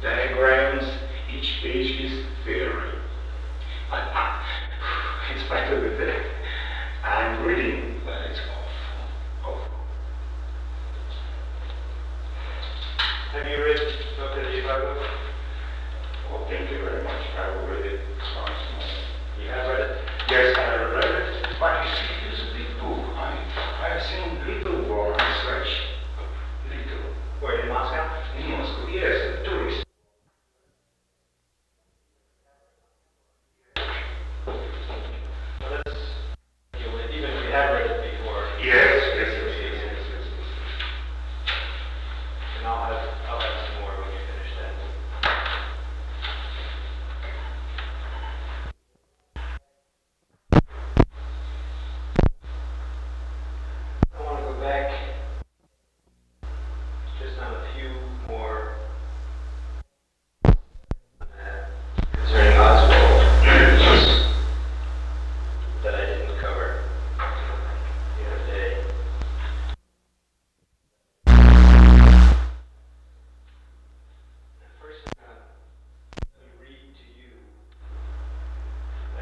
diagrams, each page is theory. But in spite of it, I'm reading, but it's awful. Have you read Dr. Jivago? Oh, thank you very much. I will read it once more. You have read it? Yes, I read it, but you see, it's a big book. I have seen little more research. Little. Where, in Moscow? In Moscow, yes, tourists. Well, that's, even if you have read it before. Yes. And I'll have some more when you finish that. I want to go back just on a few more concerning Oswald that I didn't cover the other day. First, let me read to you a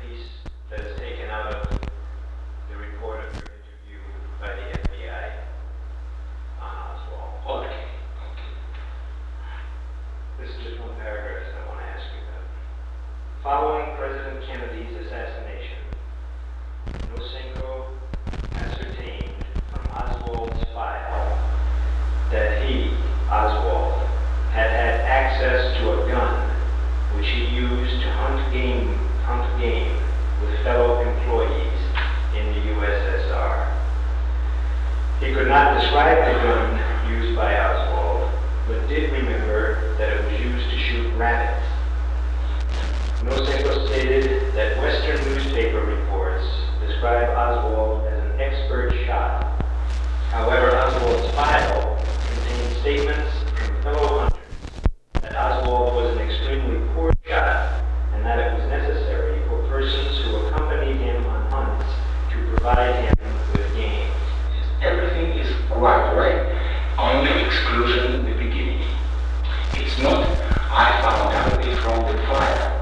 piece that is taken out of the report of your interview by the FBI on Oswald. Okay. This is just one paragraph that I want to ask you about. Following President Kennedy's assassination, NOSENKO ascertained from Oswald's file that he, Oswald, had access to a gun which he used to hunt game with fellow employees in the USSR. He could not describe the gun used by Oswald, but did remember that it was used to shoot rabbits. NOSENKO stated that Western newspaper reports describe Oswald as an expert shot. However, Oswald's file contained statements from fellow hunters that Oswald was an extremely poor shot and that it was necessary for persons who accompanied him on hunts to provide him with game. Everything is quite right. Only exclusion in the beginning. It's not, I found out it from the fire.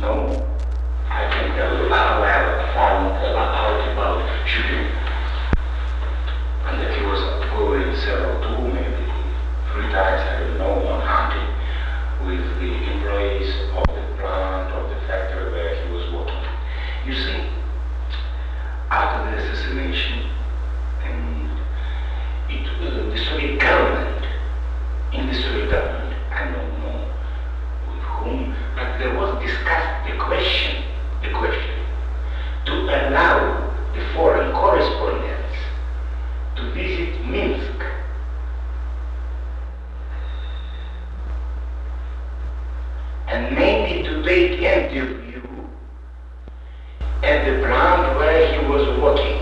No, I can tell you how I found out about shooting. And that he was going two, maybe 3 times, I don't know, on hunting with the employees of the plant, of the factory where he was working. You see, after the assassination, and the Soviet government, I don't know with whom, but there was discussed the question to allow the foreign correspondents to visit Minsk. And maybe to take interview at the plant where he was working.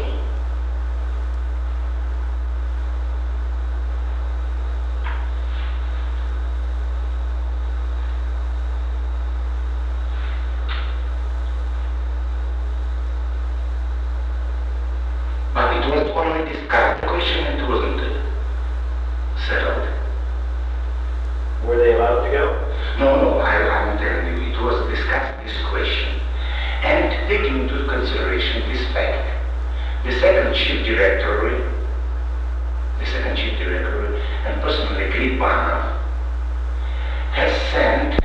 But it was only discussed. The question it wasn't settled. Were they allowed to go? No, I'm telling you, it was discussed, this question. And taking into consideration this fact, the second chief director, and personally Gribanov, has sent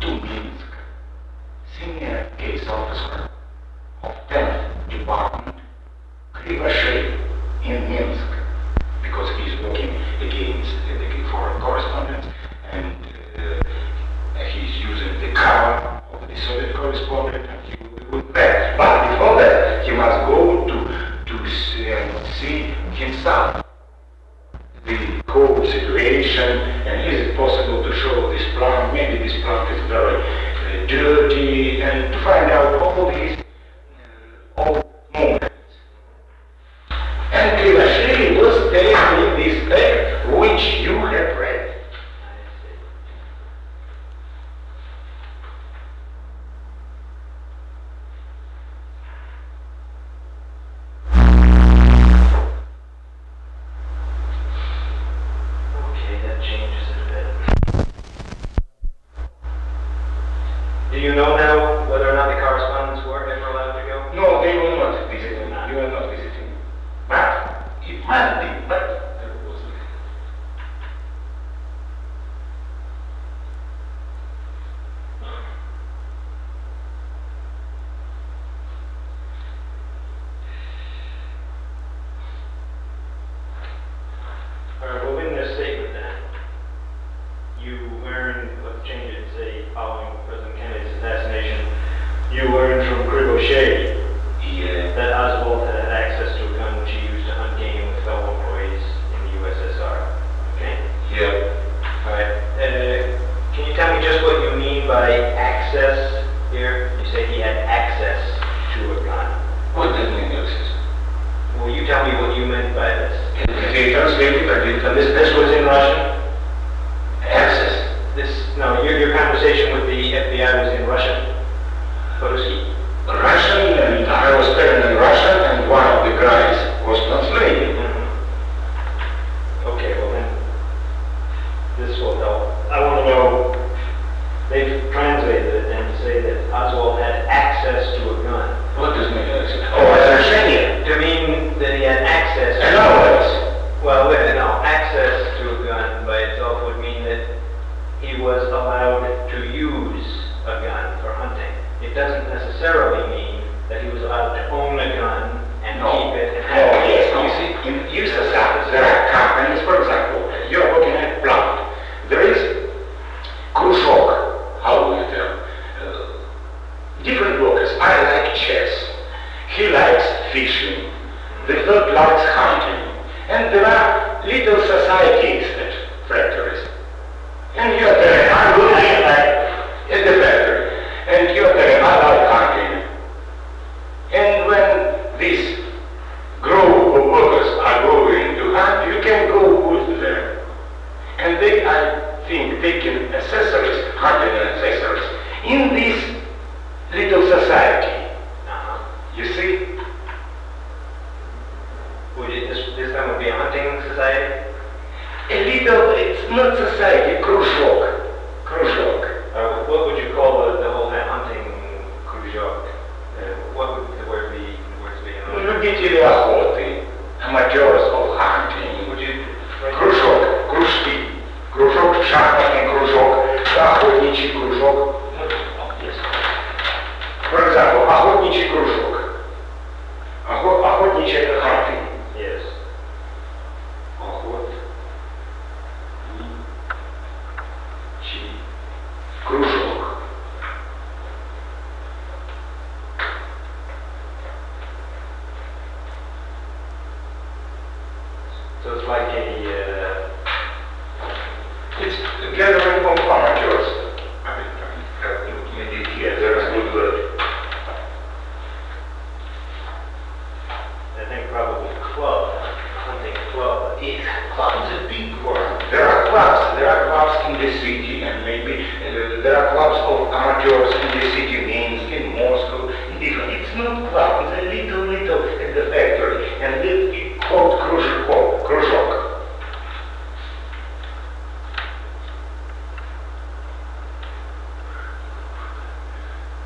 to Minsk senior case officer of 10th Department, Krivoshev, in Minsk, because he's working against the foreign correspondents, and he's using the car of the Soviet correspondent, and he will go there. But before that, he must go to see himself the whole situation, and is it possible to show this plant? Maybe this plant is very dirty, and to find out all these old moments. And Krivoshev was telling me this fact which you have read. hunting, but there was All right, well, in this statement then, you learned, let's change it, say, following President Kennedy's assassination, you learned from Cribochet that Oswald had access to a gun which he used to hunt game with fellow employees in the USSR. Okay? Yeah. All right. Can you tell me just what you mean by access here? You say he had access to a gun. What does it mean, access? Well, you tell me what you meant by this. Can you translate it? This was in Russian? Access. No, your conversation with the FBI was in Russian? Russian, and I was speaking in Russian, and one of the guys was translating. Okay, well then, this will help. I want to know, they've translated it and say that Oswald had access to a gun. What does it mean, access? Oh, разрешение. To mean that he had access to Well, no, access to a gun by itself would mean that he was allowed to use a gun for hunting. It doesn't necessarily mean that he was allowed to own a gun and keep it and have it. Yes. You see, in USSR, there are companies, for example, you're working at a plant. There is кружок, how do you tell? Different workers. I like chess. He likes fishing. The third likes hunting. And there are little societies at factories. And you're there, I will be at the factory. And you're there, I like hunting. And when this group of workers are going to hunt, you can go with them. And they, I think, taking accessories, hunting accessories, in this little society. You see? This time would be a hunting society? A little, it's not society, кружок. What would you call the whole hunting кружок? What would the word be? Любители охоты, amateurs of hunting. Would you? Кружок, кружок, шахматный кружок, охотничий кружок. For example, охотничий кружок. Охотничий это hunting. Yes. Кружок. So it's like it's a gathering of amateurs. Maybe here there is good word. I think probably hunting club. Club is a big word. There are clubs in the city, and maybe there are clubs of amateurs in the city, Minsk, in Moscow, in different. It's not club, it's a little at the factory, and it's called кружок.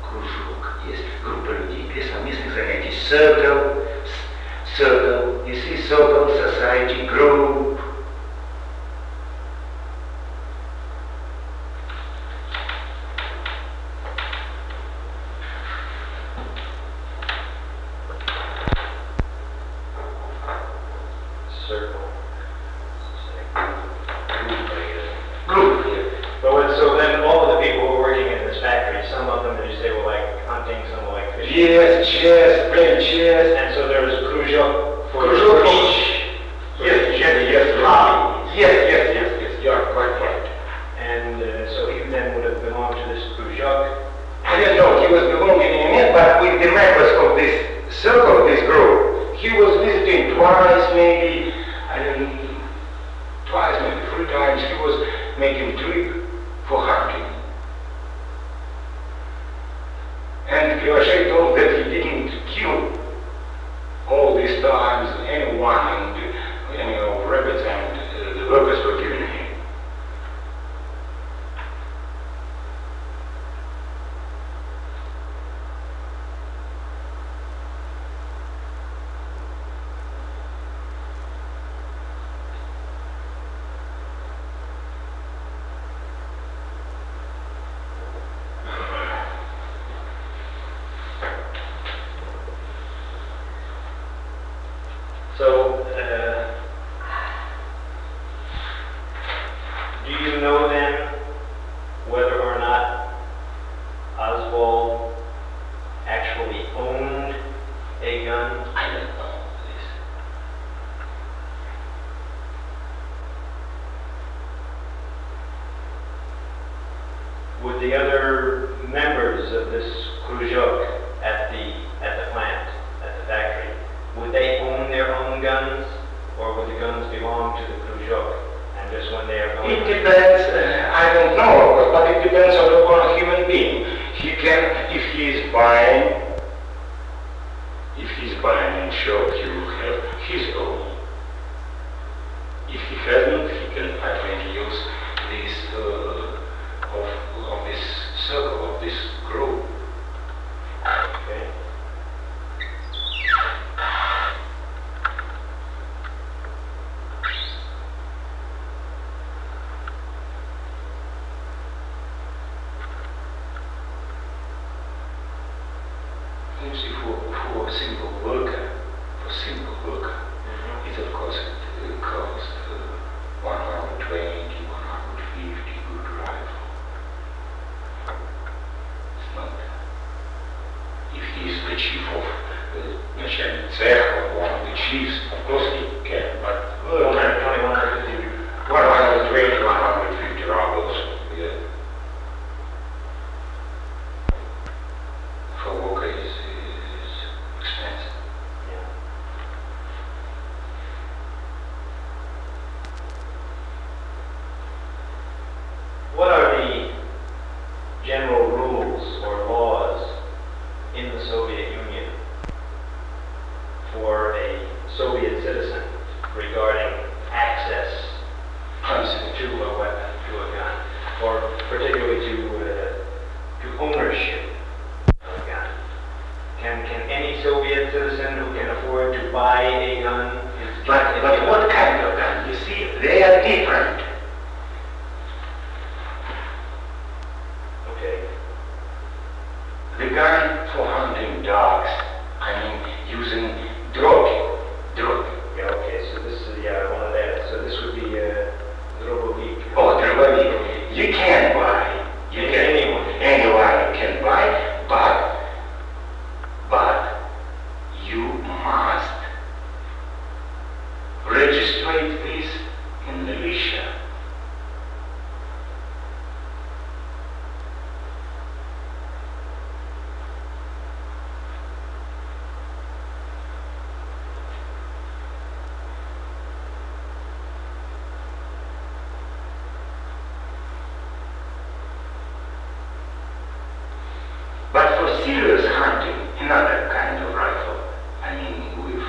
Кружок, yes. Группа людей для совместных занятий. Circle, you see, circle, society, group. Circle. Group, yeah. But so then all of the people who were working in this factory, some of them, as you say, were like hunting, some were like fishing. Yes, chess, playing chess. And so there was кружок for Кружок. each. Yes, you are quite right. And so he then would have belonged to this кружок. I don't know, he was belonging in it, but with the members of this circle, this group, he was visiting twice, maybe, twice, maybe 3 times, he was making trip for hunting. And Cribochet told that he didn't kill all these times anyone So, do you know then whether or not Oswald actually owned a gun? I don't know this. Would the other members of this kruzhok at the plant, at the factory, would they own their own guns, or would the guns belong to the kruzhok? And just when they are going, It depends. I don't know, but it depends on a human being. He can, if he is buying and sure he will have his own. If he hasn't, he can, I think, use this of this circle, of this group. okay. You see, for a simple worker, it of course it costs 120, 150 good rifle. It's not. If he is the chief of начальник цеха, or one of the chiefs, of course he can, but 120, 150 rubles, yeah. For worker is expensive. Yeah. What are the general rules or laws in the Soviet Union for a Soviet citizen regarding access to a weapon, to a gun, or particularly to ownership of a gun? Can any Soviet citizen who can afford to buy a gun? But what kind of gun? You see, they are different. Okay. The gun for hunting dogs, I mean, using drogi. Yeah, okay, so this is, one of that. So this would be Drobovik. Oh, drogi. You can buy. Anyone can buy, but you must register this in militia. But for serious hunting, another kind of rifle, I mean, with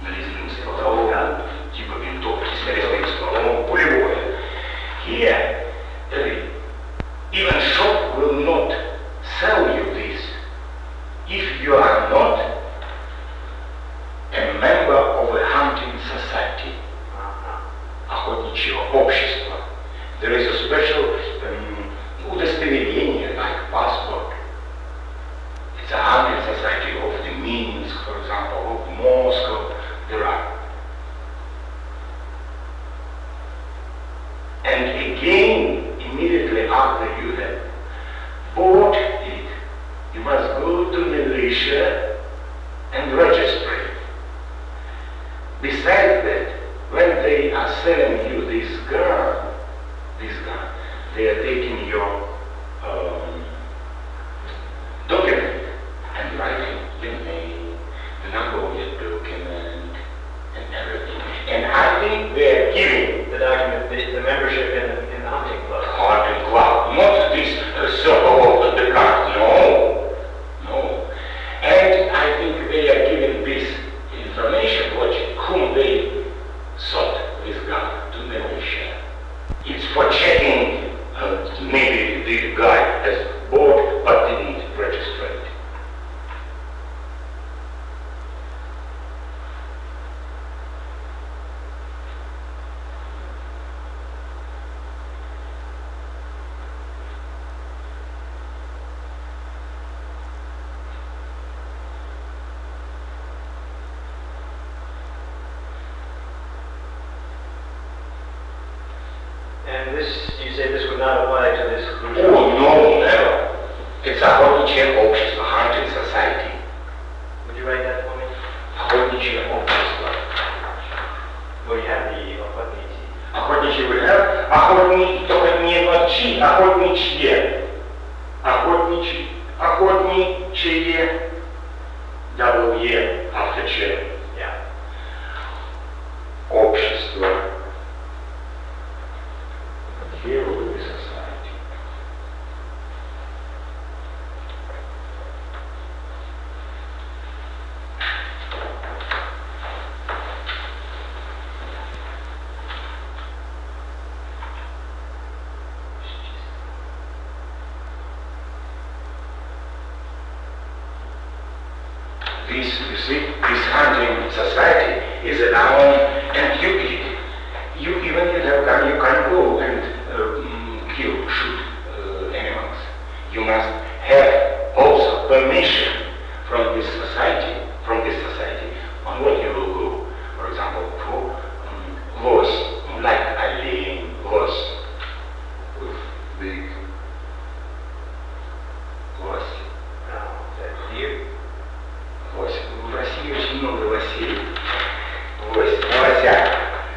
налезлым стволом, типа винтовки с налезлым стволом, пулевое. Here, even shop will not sell you this if you are not a member of a hunting society, охотничьего общества. There is a special удостоверение, like passport. It's a hunting society of the Minsk, for example, of Moscow. There are. And again, immediately after you have bought it, you must go to militia and register it. Besides that, when they are selling you this gun, they are taking your document and writing your name, the number of your document, and everything. And I think they are giving The document, the membership in the hunting club. hunting club, not this circle of the card, no. And I think they are giving this information, whom they sold this gun to militia. It's for checking, maybe the guy has bought but didn't register it. And this, you say this would not apply to this group? Oh, no, never. It's охотничье общество, hunting society. Would you write that for me? Охотничье общество. Well, you have the охотничьи. Охотничье we have. Охотничье, только не ночи, охотничье. Охотничье. Double E after Ч. Yeah. Общество. Here will be society. This, you see, this hunting society is allowed, and you even you have gun, you can't go and shoot animals. You must have also permission from this society, on what you will go. For example, for horse, like I live horse with big horse. Deer? Horse. В России очень много лосей. Лося,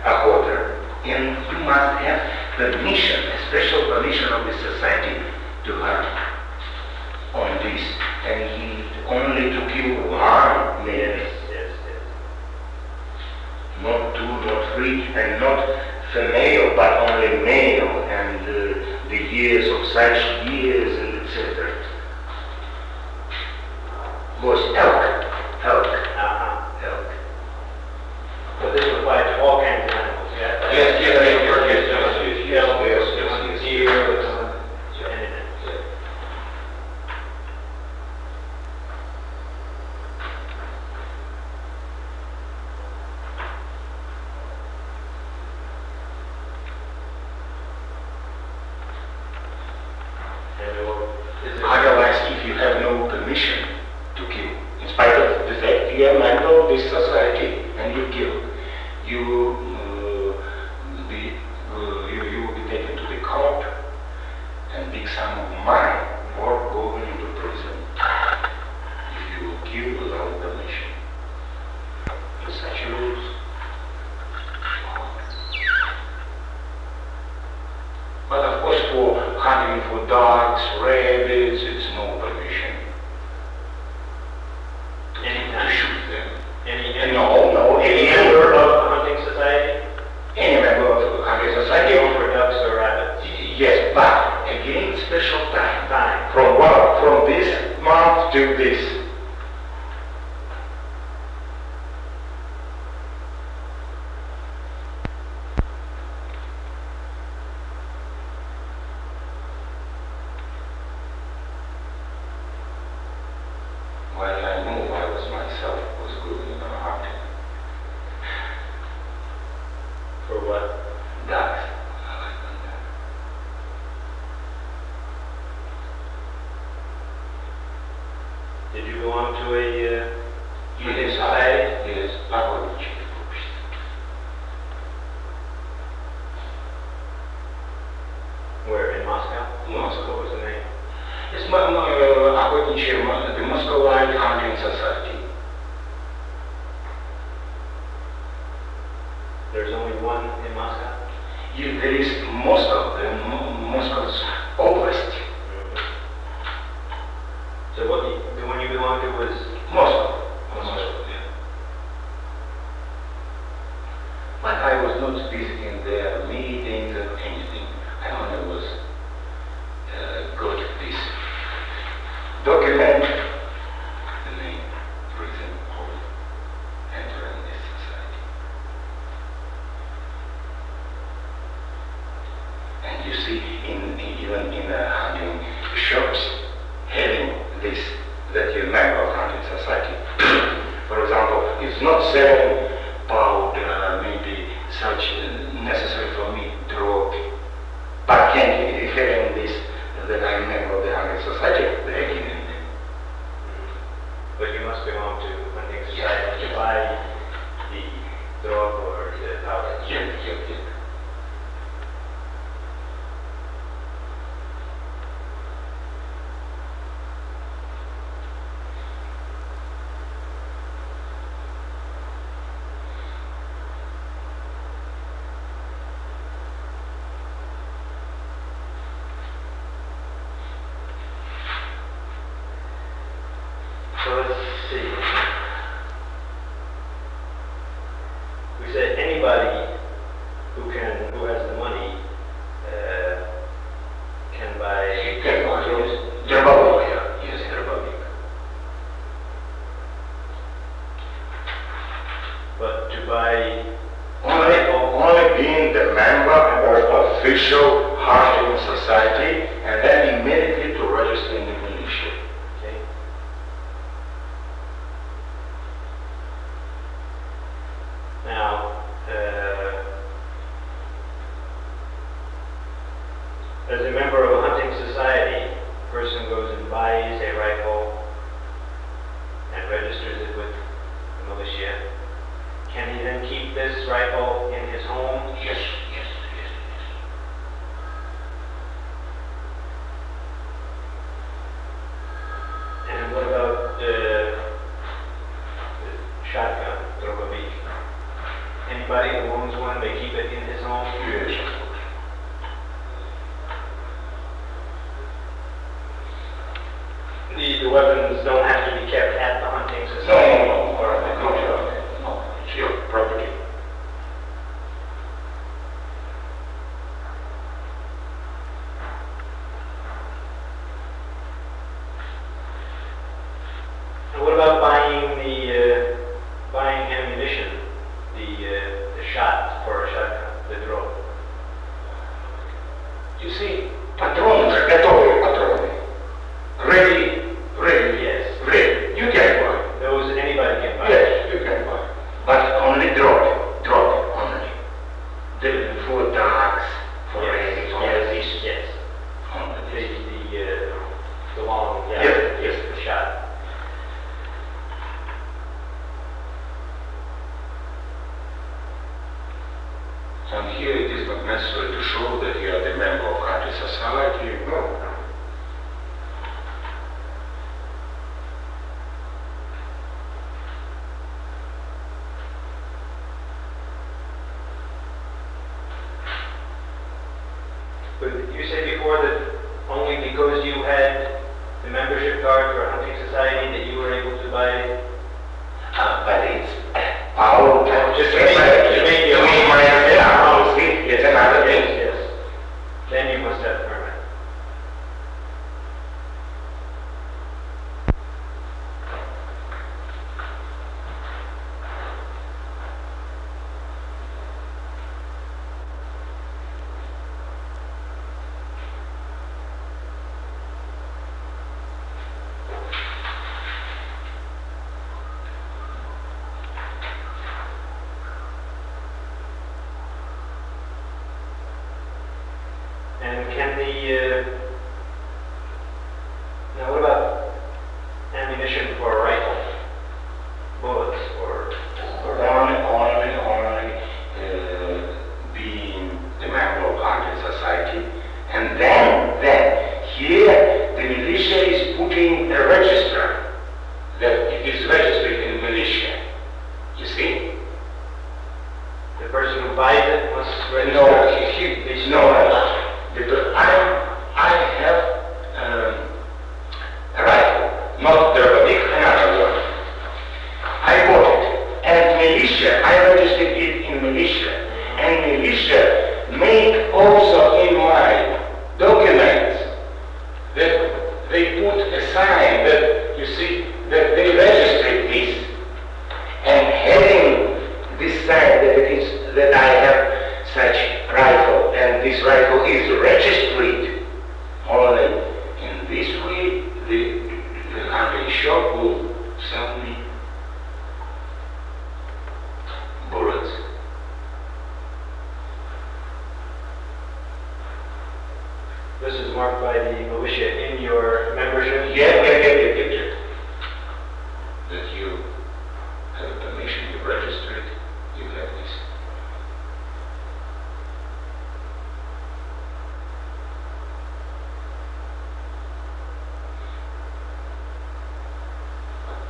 охота. And you must have permission, a special permission of the society to hunt on this. And he only to kill one male. Yes. Not two, not three, and not female, but only male, and the years of such years, and etc. Was elk. Elk. So this would apply to all kinds of animals, yeah? Yes. Deer, Otherwise, if you have no permission to kill, in spite of the fact you are a member of this society and you kill, you will be taken to the court and big sum of money or going into prison if you will kill without permission. Such rules. But of course, for hunting for dogs, rabbits, it's no permission. To shoot them. No, any member of hunting society? any member of hunting society. For ducks or rabbits? Yes, but again, special time. From this month to this. Well, I knew I was myself was good in hunting. For what? Ducks. I like them. Did you belong to a Yes, society? yes, охотничье общество. Where, in Moscow? Moscow. What was the name? It's охотничье, the Moscowite hunting society. There's only one in Moscow? There is Moscow, Moscow's oblast. So the one you belonged to was Moscow, yeah. But I was not visiting their meetings or anything. I only was got this document, the name, reason of entering this society. And you see, even in hunting shops, having this, that you member of hunting society. For example, it's not selling powder, maybe such necessary for me drug, but having this, that I'm a member of the hunting society, they're giving me. But you must belong to hunting society Yeah. to buy the drug or the powder. Yeah. member of official hunting society and then immediately to register in the militia. Okay. Now, as a member of a hunting society, a person goes and buys a rifle and registers it with the militia. Can he then keep this rifle in his home? Yes, yes, yes, yes. And what about the shotgun, dробовик? Anybody who owns one may keep it in his home? Yes, of course. The weapons don't have to be kept at the hunting society? No, it's your property. And what about buying ammunition, the shot for a shotgun, the drone? You see, патроны, готовые патроны. Ready, Yes. ready. You can buy. Those anybody can buy. Yes, you can buy. But only drop only. For dogs, for rabbits, only this. Yes. Only this. The long, yeah. Yes. The shot. And here it is not necessary to show that you are the member of country society. No. But you said before that only because you had the membership card for a hunting society that you were able to buy. But it's our Just to make my house. It's another thing. Yes. Then you must have a permit. And can now what about ammunition for a rifle? Bullets or Only being the member of hunting society, and then here the militia is putting a register that it is registered in militia. You see? the person who buys it must register? No. Because I have a rifle, not the big another one. I bought it, and militia, I registered it in militia, and militia make also in my documents that they put a sign that, you see, that they registered this, and having this sign that it is that I have such rifle, and this rifle is registered only in this way, the hunting shop will sell me bullets. This is marked by the militia in your membership? Yeah. That you have permission, you registered, you have this.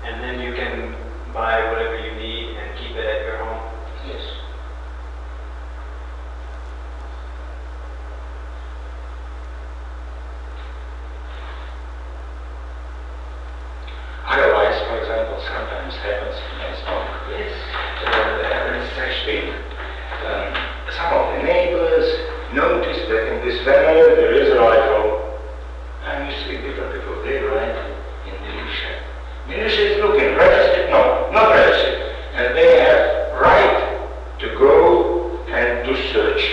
And then you can buy whatever you need and keep it at your home? Yes. Otherwise, for example, sometimes happens in smoke. Yes. There is such thing. Some of the neighbors notice that in this family there is a rifle, and you see different people, they rifle in militia. Militia is looking, registered? No, not registered. And they have right to go and to search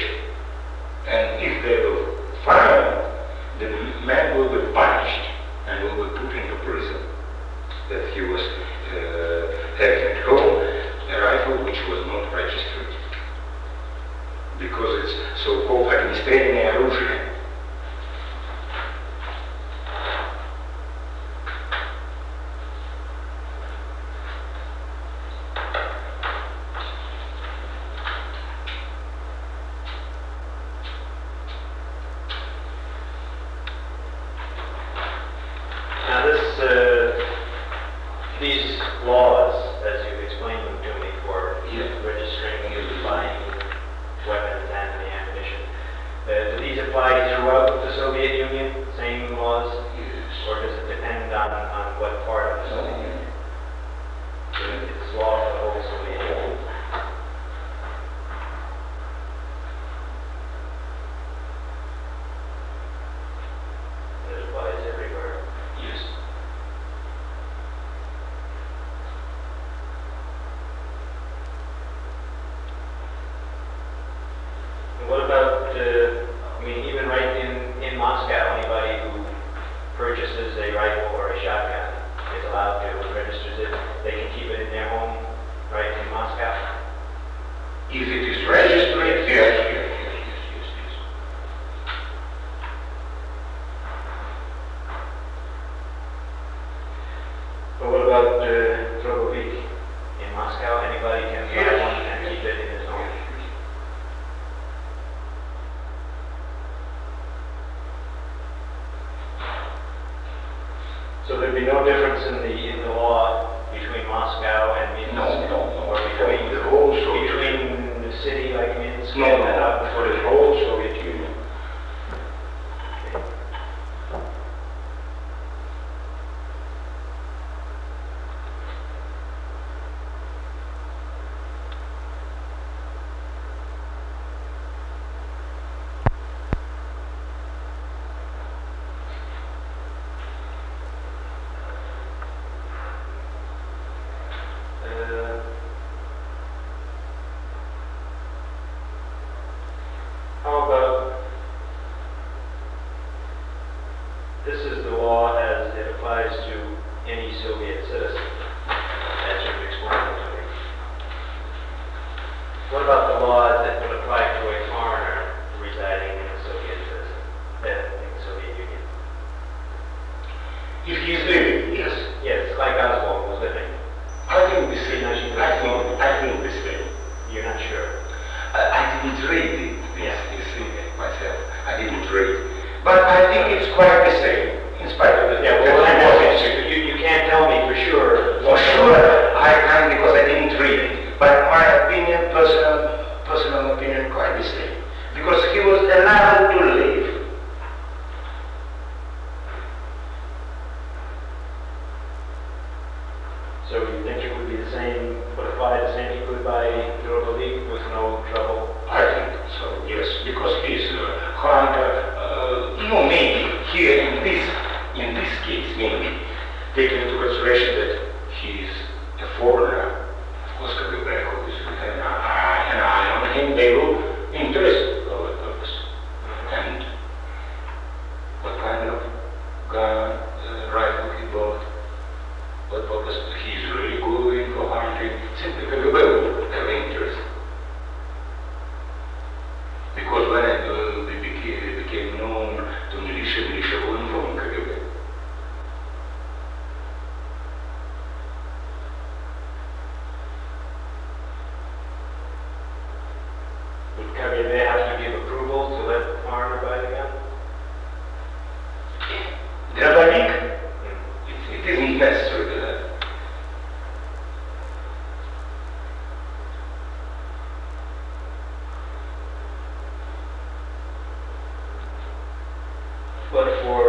because it's so-called огнестрельное оружие. These laws, as you've explained them to me, for registering and buying weapons and the ammunition, do these apply throughout the Soviet Union, same laws? Yes. Or does it depend on what part of the Soviet Union? It's law for the whole Soviet Union. It applies everywhere. Yes. What about, even right in Moscow, anybody who purchases a rifle or a shotgun is allowed to, and registers it, they can keep it in their home, right in Moscow? If it is registered, yes. But what about Drogovic in Moscow? Anybody can buy one and keep it in his home? So there'd be no difference in the law between Moscow and Minsk? No. Or between The whole Soviet between the city like Minsk? No, for the whole Soviet Union. How about, this is the law as it applies to any Soviet citizen, as you've explained to me. What about the law that would apply to a foreigner residing in the Soviet Union? If he is living, yes. Yes, like Oswald was living. I think the same. I think the same. You're not sure? I didn't read it. Yes, you see, myself. I didn't read. But I think it's quite the same, in spite of the Yeah, well, you can't tell me for sure. For sure, I can't because I didn't read it. But my opinion, personal opinion, quite the same. Because he was allowed to live. So you think it would be the same, would apply the same, he could buy Drogovic with no trouble? I think so, yes, because he's hunter. Maybe here in this case, maybe taking into consideration that he's a foreigner. Of course, KGB who is an eye on him, they will interest for that purpose. And what kind of gun, rifle he bought? What purpose he's really going for hunting? Simply KGB will have interest. Because when it became known to militia will inform KGB. Would KGB have to give approval to let the foreigner buy the gun? Drogovic? It isn't necessary to that. But for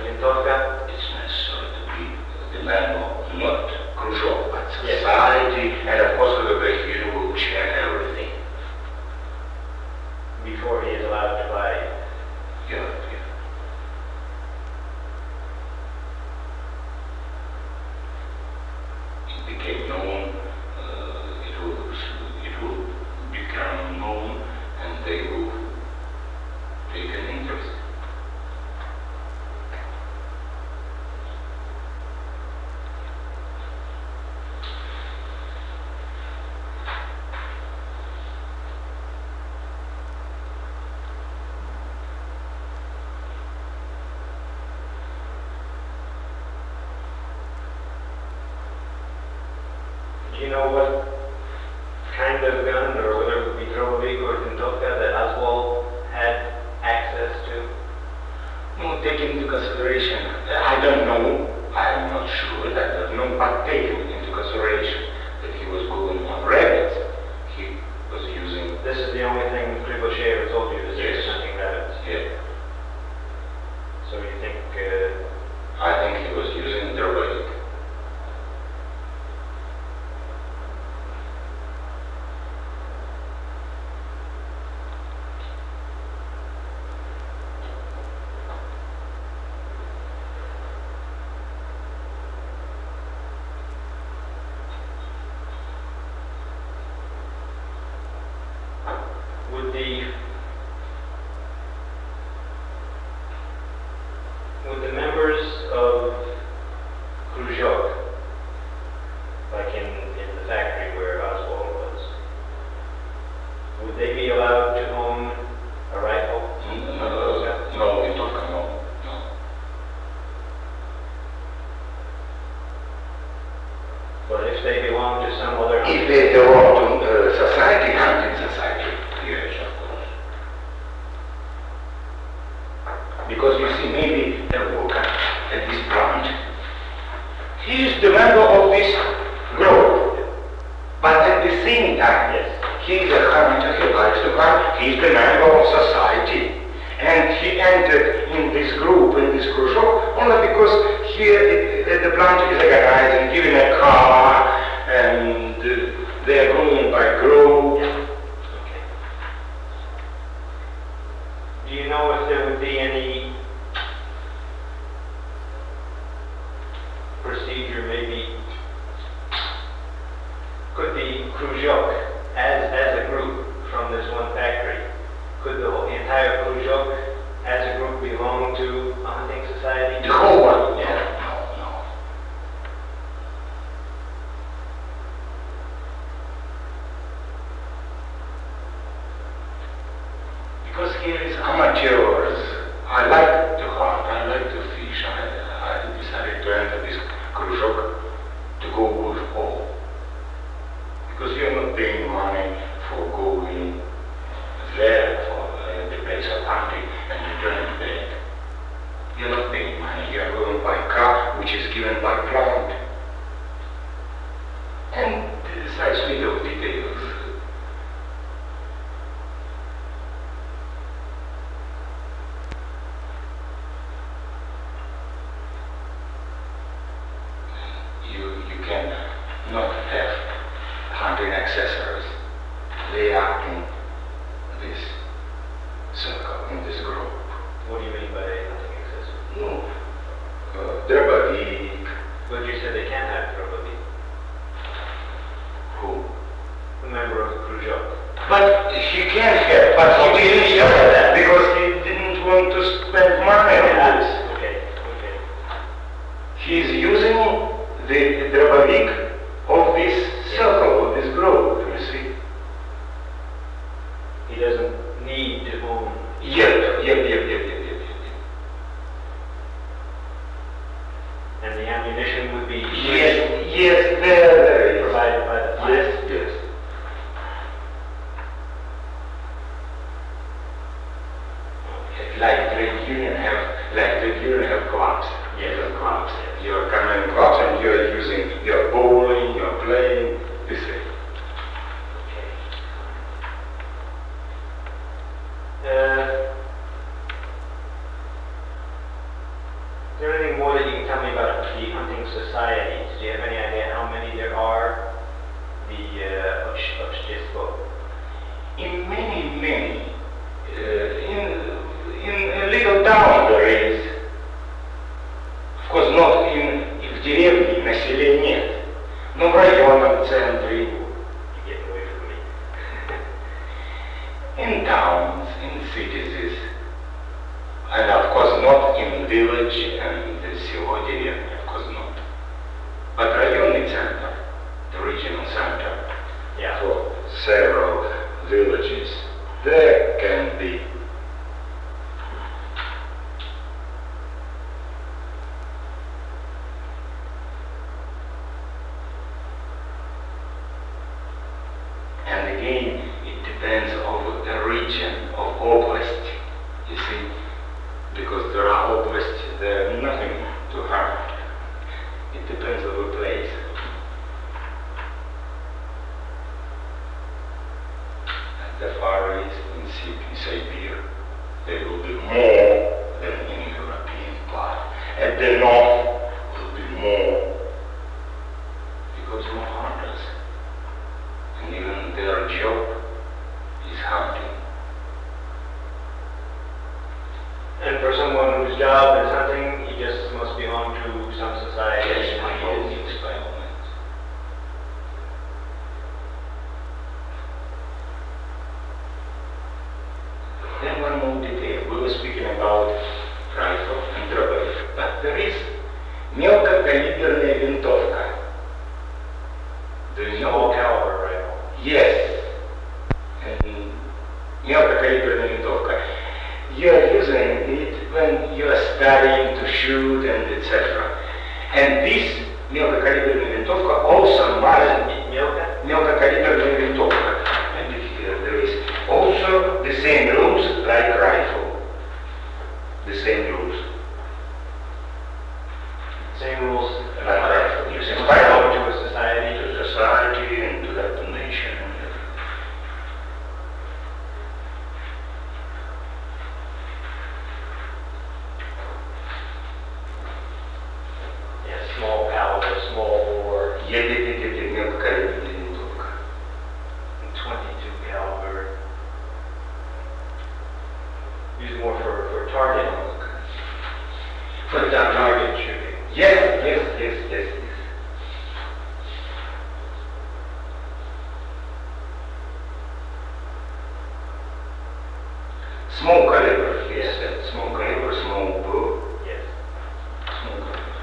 Vintovka? It's necessary to be the man of not Khrushchev, but Yes. society, and of course KGB will check everything. Before he is allowed to buy. Yeah. It became known, it will become known, and they will take an interest. know what kind of gun, or whether it would be Drogovic or Windowka, that Oswald had access to? No, taking into consideration, I don't know, I am not sure, I don't know, but taking into consideration that he was going on rabbits, he was using... This is the only thing Krivoshev ever told you, is Yes. hunting rabbits. Yeah, So you think, I think he was using Drogovic. would the members of Khrushchev, like in the factory where Oswald was, would they be allowed to own a rifle? No, in Turkey, no. But if they belong to some other... If they belong to society, hunting society, yes, of course. Because you see, maybe a worker at this plant, he is the member of this group, but at the same time, Yes. he is a hunter, he likes to hunt, he is the member of society. And he entered in this group, in this Khrushchev, only because here at the plant is organized and given a car, and they are going by group. Okay. Do you know if there would be any procedure, maybe, could the Khrushchev, as a group from this one factory, could the entire Khrushchev as a group belong to a hunting society? The whole one? Yeah. No. Because here is amateurs. I like to hunt, I like to fish. I decided to enter this Khrushchev to go with all. Because you're not paying money for going there for the place of hunting and returning back. You're not paying money, you're going by car which is given by plant. And besides little details. You can not have hunting accessories. They are in this circle, in this group. What do you mean by hunting accessory? No. Drebavik. But you said they can't have probably. Who? A member of the Khrushchev. But he can have, but he didn't show that because he didn't want to spend money on this. Okay. He's using the Drebavik of this circle, of this group, you see. He doesn't need to own. Yep. And the ammunition would be Yes, there is. provided by the plant. Yes. Okay. Like trade union have clubs. Yes. Clubs. You're coming in clubs and you're bowling, you're playing, this way. Okay. Is there anything more that you can tell me about the hunting societies? Do you have any idea how many there are? The Obshchestvo? In many, in a little town there is, of course not в деревне, на селе нет, но в районном центре, You're getting away from me. in towns, in cities, and of course not in village and село, деревня, of course not. But районный центр, the regional center, Yeah. for several villages, there can be. Siberia, there will be more than in European part. At the north will be more, because more hunters. And even their job is hunting. And for someone whose job is hunting, he just must belong to some society. Yes, by all means. Then one more detail. We were speaking about rifle and drawback, but there is мелкокалиберная винтовка. Do you know? Small caliber rifle. Yes. And мелкокалиберная винтовка. You are using it when you are studying to shoot and etc. And this мелкокалиберная винтовка also must мелкокалиберная винтовка. And here there is also the same rules like rifle. The same rules. Same rules Like rifle. You must inspire belong to a society. to society and to that nation and everything. Yes, small caliber, small bore, мелкокалиберная винтовка. 22 caliber. Used more for target. For example, Target shooting. yes. Small caliber, yes, small caliber, small bow, Yes. small caliber.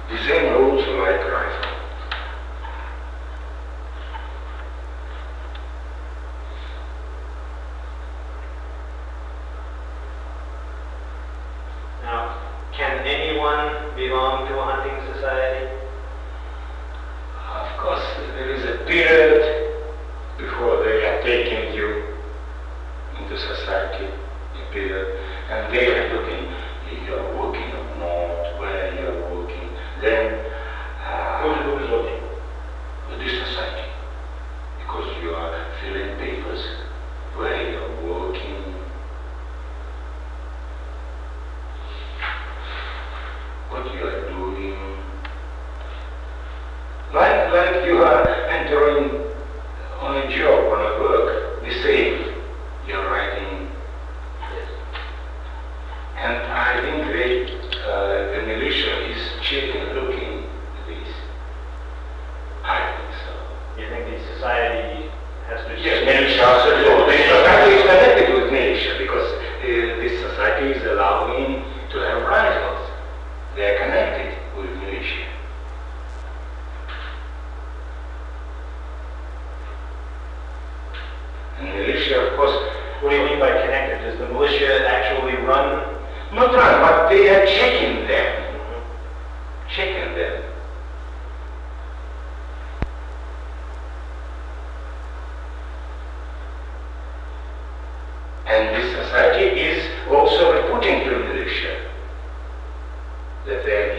The same rules like rifle. Now, can anyone belong to a hunting society? Of course, there is a period before they are taking you into society, a period, and they are looking if you are working or not, where you are working. Then, Who's looking? with this society, because you are filling papers, where you are working, what you are doing. Like you are entering on a job, on a work, the same. You're writing. Yes. And I think the militia is checking, looking at this. I think so. You think the society has to... Yes, militia also do. The society is connected with militia because this society is allowing to have rifles. They are connected with militia. And militia, of course, What do you mean by connected? Does the militia actually run? not run, but they are checking them. Checking them. And this society is also reporting to the militia that they are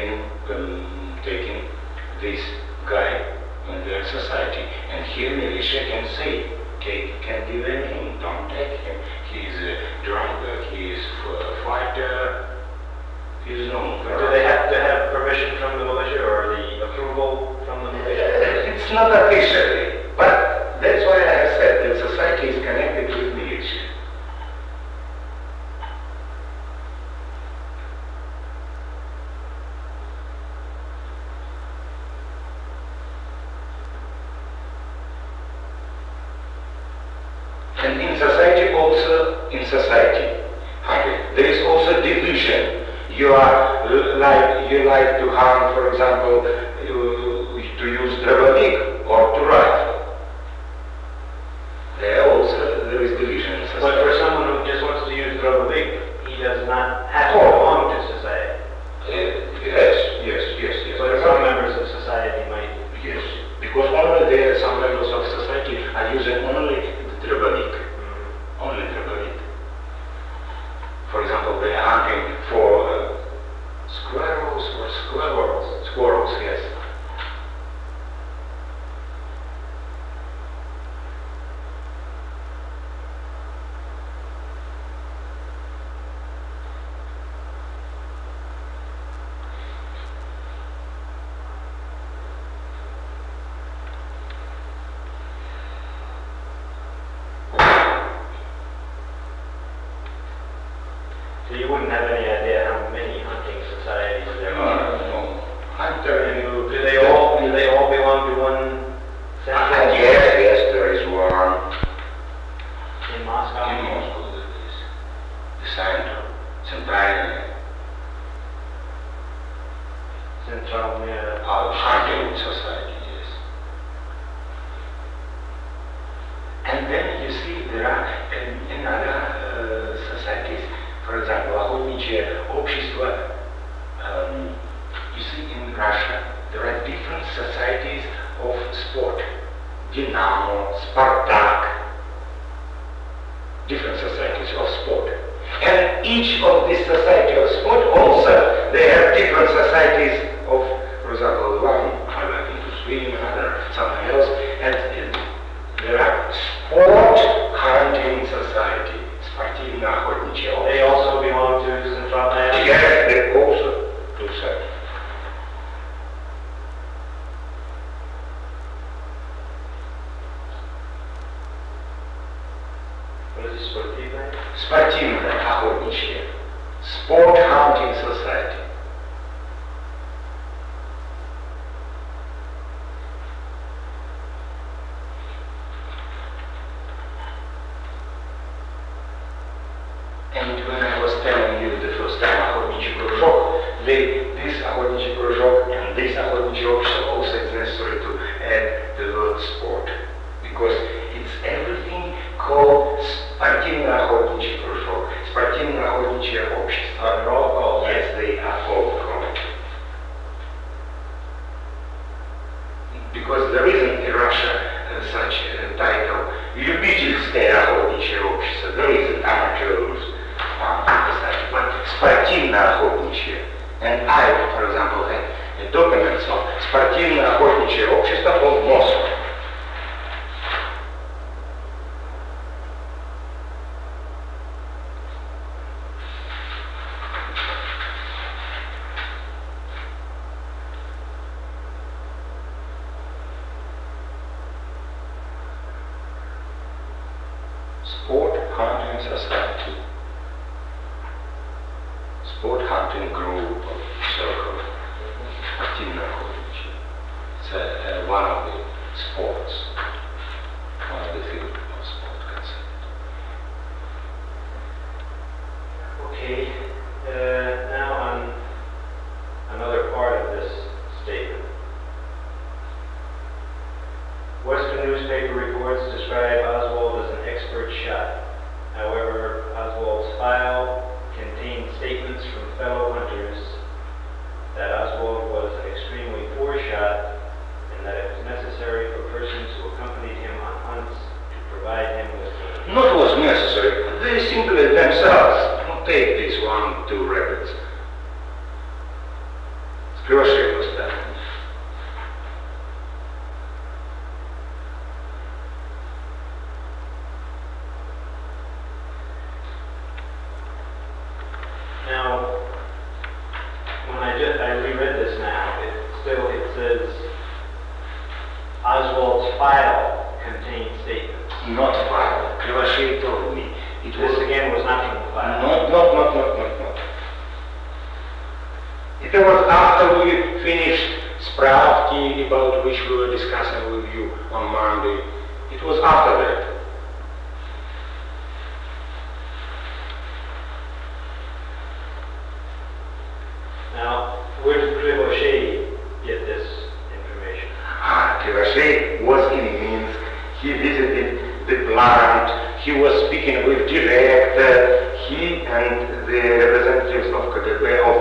taking this guy in their society. And here militia can say, can give him, don't take him. He is a drunkard, he is a fighter, he is known for... Do they have to have permission from the militia or the approval from the militia? It's not officially, but that's why I have said that society is connected with militia. And in society also, there is also division. You like to hunt, for example, to use dробовик or to rifle. There is division in society. But for someone who just wants to use dробовик, he does not have to belong to society. Yes. But some members of society might. Yes, because only there some members of society are using only the dробовик. Only dробовик. For example, they are hunting for squirrels, yes. So you wouldn't have any idea how many hunting societies there are? No. I'm telling you. Do they all belong to one central? Yes, there is one. In Moscow? In Moscow, there is. The center. Centralная hunting society, yes. And then you see there are in other societies, for example, охотничье общество. You see in Russia there are different societies of sport. Dynamo, Spartak, different societies of sport. And each of these societies of sport also, they have different societies of, for example, one I like to swim, another something else, and there are sport hunting society, спортивно-охотничье общество. They also belong to Centralная? Yes, they also do so. What is it, спортивная? Спортивно-охотничье. Sport hunting society. And when I was telling you the first time охотничий кружок, this охотничий кружок and this охотничье общество also it's necessary to add the word sport, because it's everything called спортивно-охотничий кружок, спортивно-охотничье общество. Are they all called? Yes, they are all called. Because there isn't in Russia such a title, любительское охотничье общество, there isn't amateurs. But спортивно-охотничье. And I, for example, had a document of спортивно-охотничье общество of Moscow. Sport hunting society. Sport hunting group of circle. Спортивно-охотничье. It's one of the sports, one of the field of sport concept. Okay. Now on another part of this statement. Western newspaper reports describe Oswald as an expert shot. However, Oswald's file contained statements from fellow hunters that Oswald was an extremely poor shot and that it was necessary for persons who accompanied him on hunts to provide him with game. Not was necessary. They simply themselves don't take these 1, 2 rabbits. Скрывашей was done. Now, when I reread this now, it says Oswald's file contained statements. Not file. Krivashey told me. It This again was not from the file. Not. It was after we finished spravki about which we were discussing with you on Monday. It was after that. Now, where did Krivoshay get this information? Krivashey was in Minsk. He visited the plant. He was speaking with director. He and the representatives of KGB of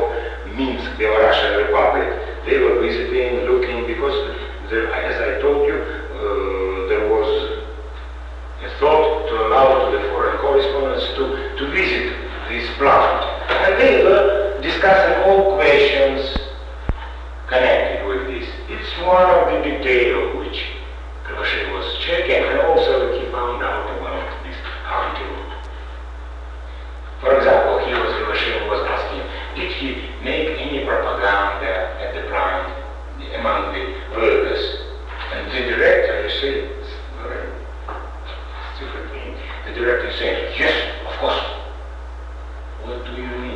Minsk, the Russian Republic, they were visiting, looking, because as I told you, there was a thought to allow to the foreign correspondents to visit this plant. And they were discussing all questions connected with this. It's one of the details which Krivoshay was checking, and also he found out about this hunting. For example, Krivoshay was asking, did he make any propaganda at the plant among the workers? And the director, you see, it's very stupid thing. The director said, yes, of course. What do you mean?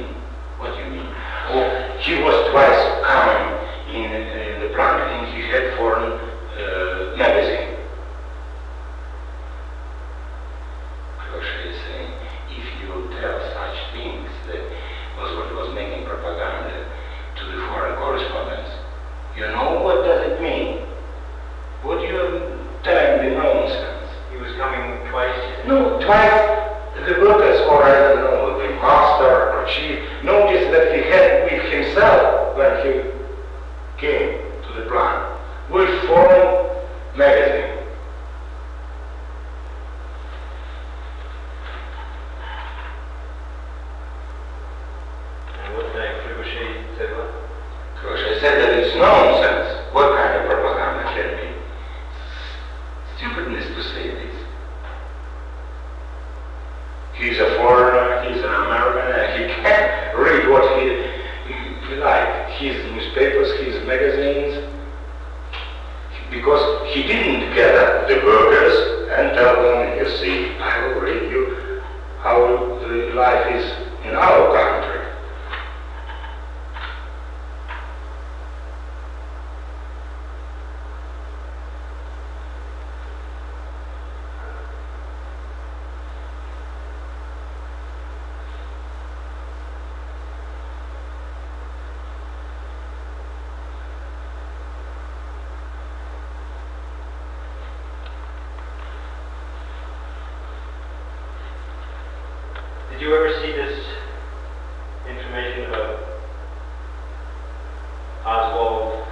twice the workers, or I don't know, the master or chief, noticed that he had with himself, when he came to the plant, with foreign magazine. And what did Ricochet say what? Ricochet said that it's nonsense. What kind of propaganda can be? Stupidness to say this. He's a foreigner, he's an American, and he can't read what he likes. His newspapers, his magazines, because he didn't gather the workers and tell them, you see, I will read you how the life is in our country. Did you ever see this information about Oswald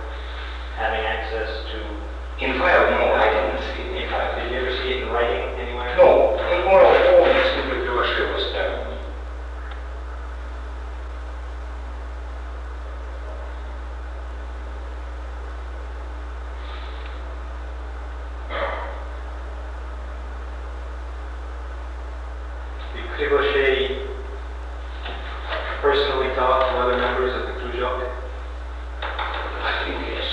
having access to... In file, no, I didn't see it. In fact, did you ever see it in writing anywhere? No, in oral form, simply Ricochet was telling me. Did Ricochet personally talk to other members of the Khrushchev? I think yes.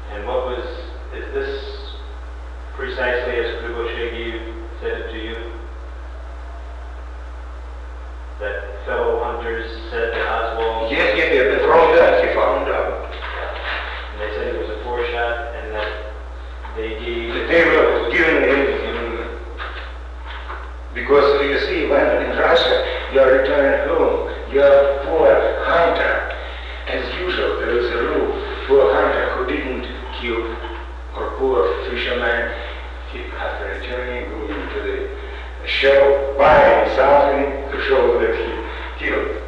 And what was, is this precisely as Ricochet said it to you? That fellow hunters said that Oswald... Yes, from that he found out. And they said it was a foreshot and that they gave... They were giving him, because you see, when in Russia you are returning home, you are poor hunter. As usual, there is a rule, poor hunter who didn't kill, or poor fisherman, he, after returning, going to the show, buying something to show that he killed.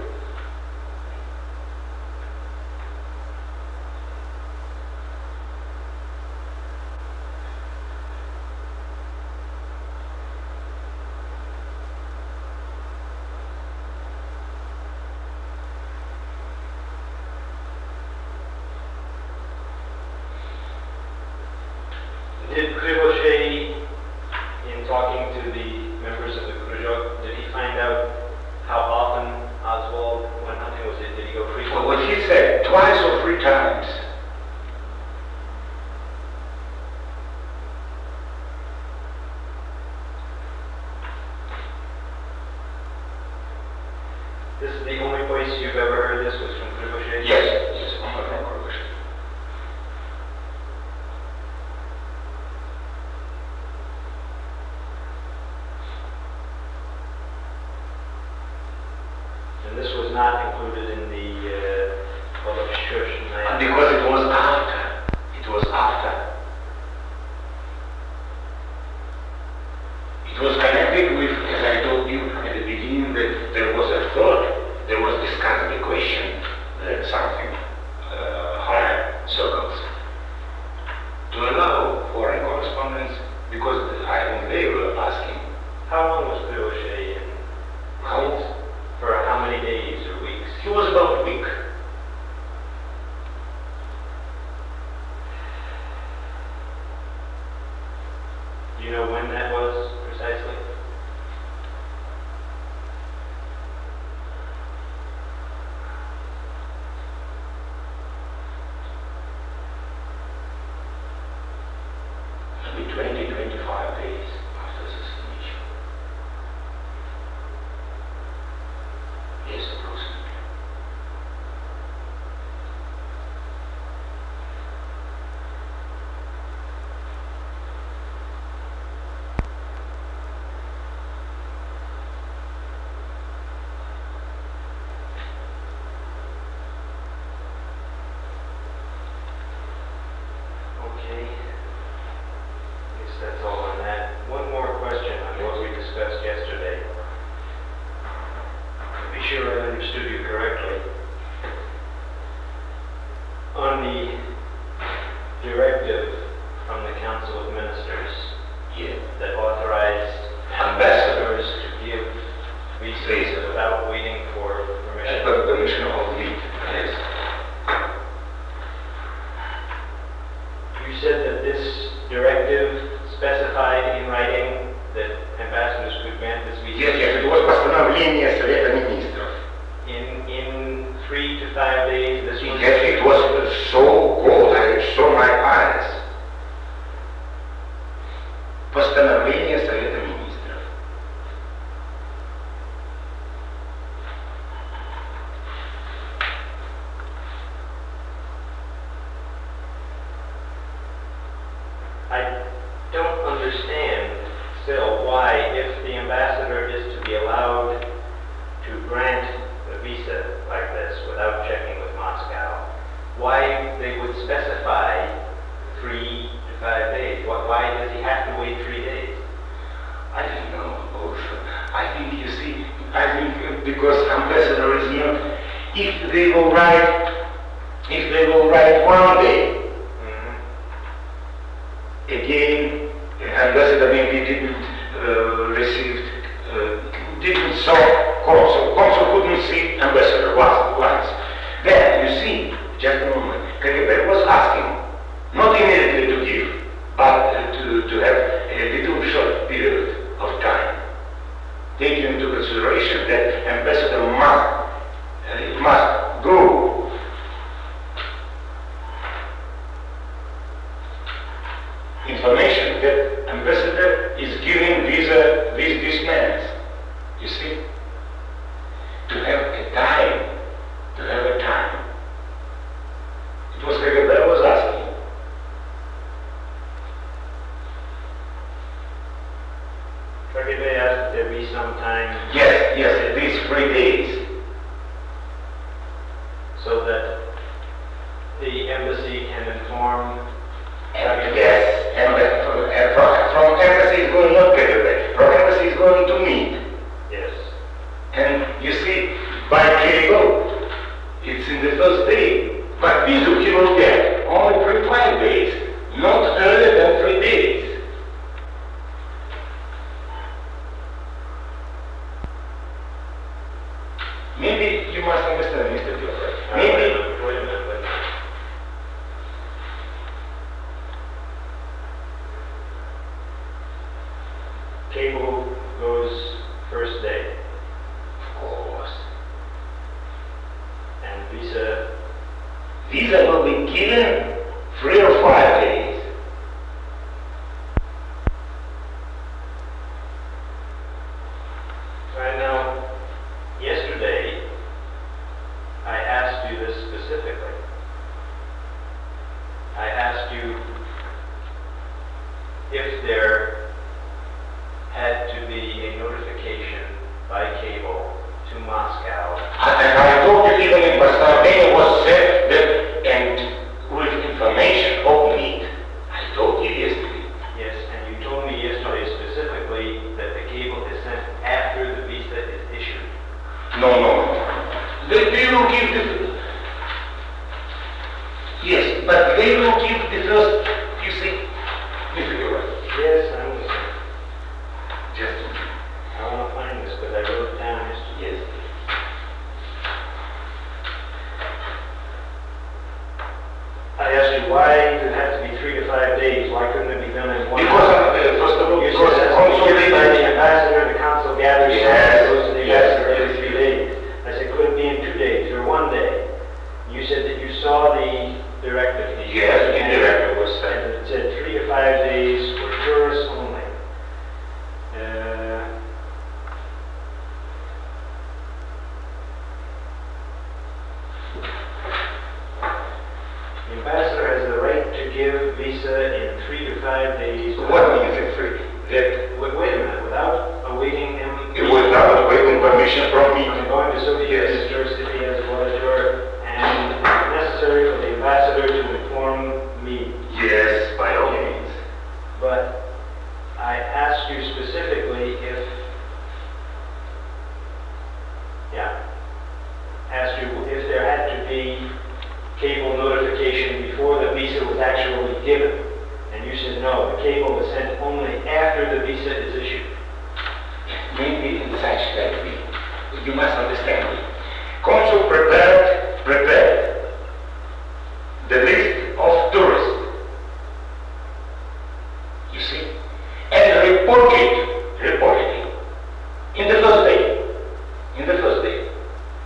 Did Ricochet, in talking to the members of the Khrushchev, did he find out how often Oswald went hunting? Did he go frequently? Well, what he said, twice or three times. This is the only place you've ever heard this was from Ricochet? Yes, only from Ricochet. And this was not included in the Because it was after. It was after. It was connected with, as I told you at the beginning, that there was a thought, there was discussed the question that something higher circles to allow foreign correspondence, because I think they were asking. How long was Ricochet in? For how many days or weeks? He was about a week. 3 to 5 days. This was Yes, it was so cold, I saw my eyes. Постановление Совета Министров. I don't understand still why, if the ambassador is to be allowed to grant a visa like this without checking with Moscow, why they would specify 3 to 5 days. Why does he have to wait 3 days? I don't know also. I think, you see, because ambassador is not, if they will write 1 day, again, ambassador maybe didn't saw consul. Consul couldn't see ambassador once. Then, you see, just a moment, KGB was asking, not immediately to give, but to have a little short period of time, taking into consideration that ambassador must go. Information that ambassador is giving visa with this man, you see, to have a time. It was KGB was asking. KGB asked that there be some time. Yes, at least 3 days. So that the embassy can inform. Yes, and from embassy is going not KGB. From embassy is going to meet. Yes. And you see, by cable, it's in the first day. But visa he will get only for 5 days, not earlier than 3 days. Maybe you must understand, Mr. Piotr. Maybe. Wait a minute. Cable goes first day. Of course. And visa. Visa will be given 3 or 5 days. Right now, yesterday, I asked you this specifically. I asked you if there had to be a notification by cable to Moscow. And I told you even in Boston was said that, and with information of me, I told you yesterday. Yes, and you told me yesterday specifically that the cable is sent after the visa is issued. No. They will give the... Yes, but they will give the first, you see, Mr. Gilbert. Yes, I understand. Just a minute. I want to find this, but I wrote it down yesterday. Yes. I asked you why did it have to be 3 to 5 days? Why couldn't it be done in 1 Because, hour? first of all, You because said the that's consul given by the didn't... ambassador, the consul gathers Yes, goes to the yes, ambassador yes. every 3 days. I said, could it be in 2 days or 1 day? You said that you saw the directive. Yes, the directive was sent. And it said 3 to 5 days for tourists only. The ambassador has the right to give visa in 3 to 5 days. What means it free? That Wait a minute, without awaiting him. without waiting permission from me. I'm going to Soviet Yes. University as a auditor, and it's necessary for the ambassador to inform me. Yes, by all means. But I asked you specifically asked you if there had to be cable notification before the visa was actually given. And you said no, the cable is sent only after the visa is issued. Maybe in such that way. You must understand me. Consul prepared the list of tourists. You see? And reported in the first day.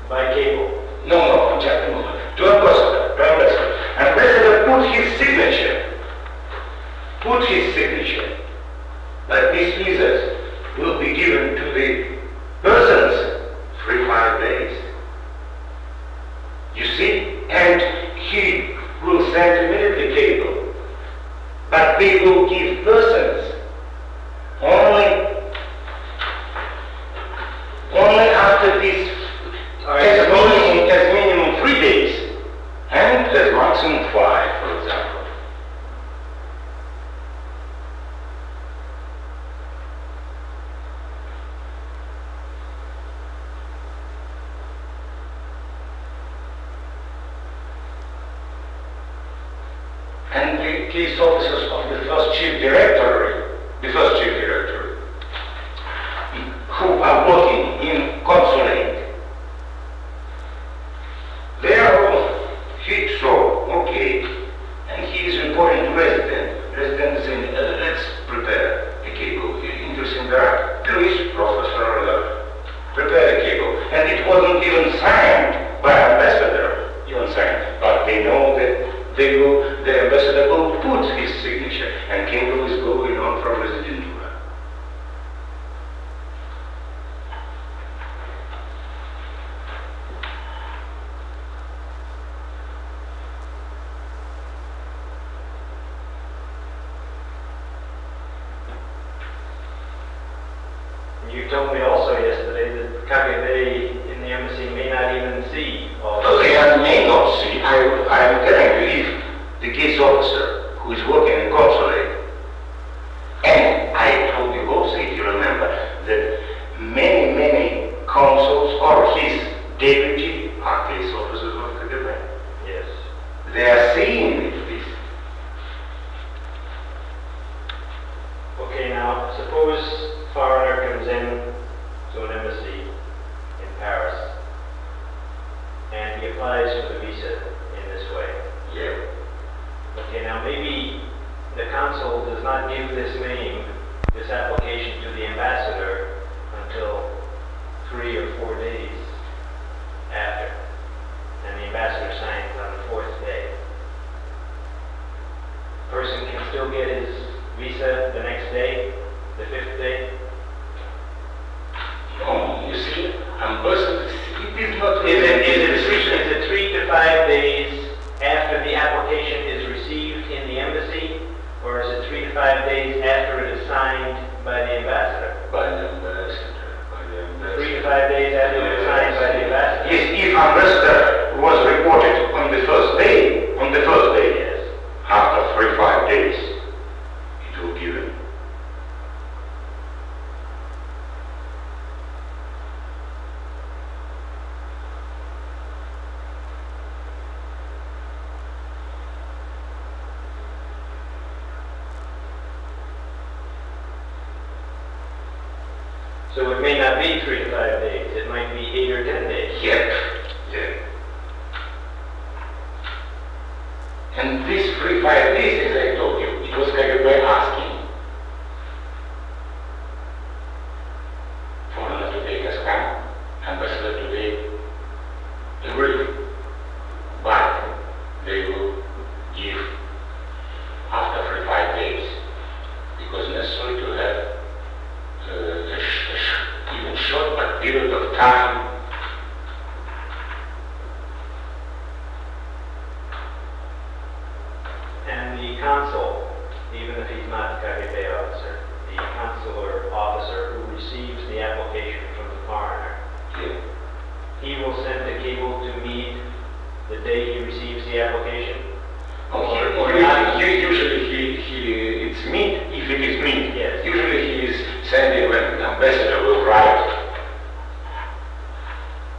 By cable. No, just a moment. To ambassador. Ambassador put his signature. But these visas will be given to the persons 3-5 days. You see? And he will send immediately cable. But they will give persons only after this as minimum 3 days and as maximum 5, for example. And the case officers of the first chief directorate, who are working in consulate, they are all fixed, so okay, and he is reporting to resident. Resident is saying, let's prepare the cable. Interesting there, please, professor, prepare the cable. And it wasn't even signed by ambassador, but they know that the ambassador will put his signature, and cable is going on from Residentura. You told me also yesterday that KGB in the embassy may not even see all this. Okay, I may not see. I am telling you, if the case officer who is working in consulate, and I told you also, if you remember, that many consuls or his deputy are case officers of KGB. Yes. They are seeing this. Okay, now suppose foreigner comes in to an embassy in Paris and he applies for the visa in this way. Yeah. Okay, now maybe the consul does not give this application to the ambassador until 3 or 4 days after, and the ambassador signs on the 4th day. The person can still get his visa the next day, the 5th day. No, you see, ambassador, it is not Is it 3 to 5 days after the application is received in the embassy, or is it 3 to 5 days after it is signed by the ambassador? By the ambassador. 3 to 5 days after it is signed by the ambassador? Yes, if ambassador was reported on the first day, Yes. after 3-5 days, it will give him. So it may not be 3 to 5 days, it might be 8 or 10 days. Yeah. And these 3-5 days, as I told you, it was KGB asking foreigner to take a scan, ambassador today agreed, but they will give after 3-5 days, because necessary to have even short but period of time. And the consul, even if he's not the KGB officer, the consular officer who receives the application from the foreigner, Yeah. he will send the cable to meet the day he receives the application? Or not? Usually it's meat, if it is meat. Yes. Usually he is sending when the ambassador will write.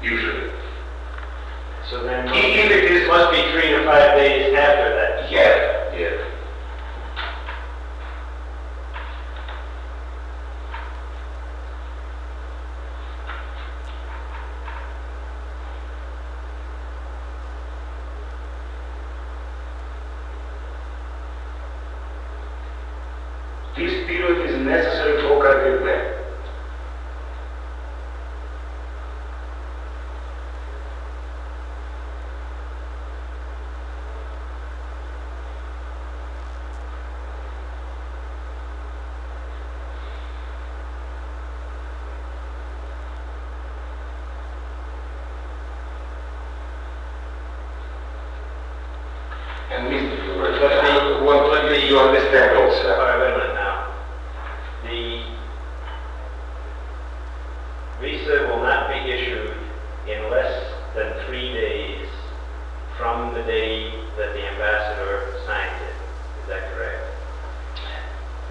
Usually. So then If it is, must be 3 to 5 days after that. yeah. This period is necessary for KGB. But what do you understand also? All right, wait a minute now. The visa will not be issued in less than 3 days from the day that the ambassador signed it. Is that correct?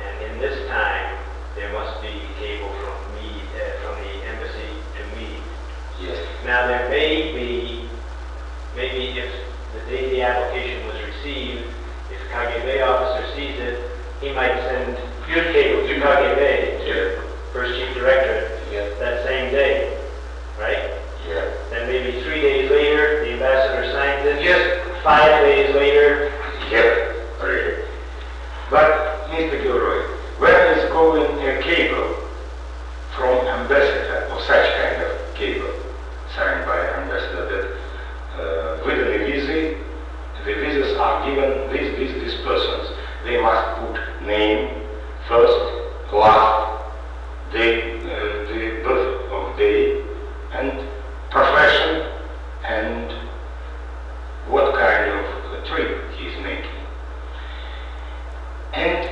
And in this time, there must be cable from the embassy to me. Yes. Now there may be, maybe if the day the application was received, if KGB officer sees it, he might send your cable to KGB, Yeah. First Chief Directorate, Yeah. that same day, right? Yeah. Then maybe 3 days later, the ambassador signs it. Yes. 5 days later. Yeah. Really. But, Mr. Gilroy, where is going a cable from ambassador, or such kind of cable, signed by ambassador, that with the visa, the visas are given these persons. They must put name, first, last, the birth of day, and profession, and what kind of trip he is making. And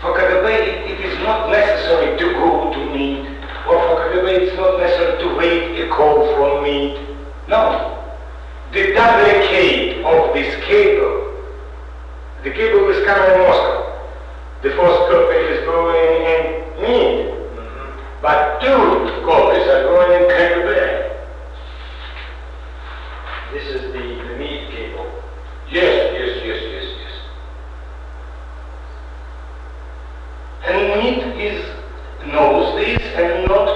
for KGB, it is not necessary to go to meet, or for KGB it's not necessary to wait a call from meet. No. The duplicate of this cable, the cable is coming in Moscow. The first copy is going in meet, but 2 copies are going in KGB. This is the meat cable. Yes. And meat knows this and not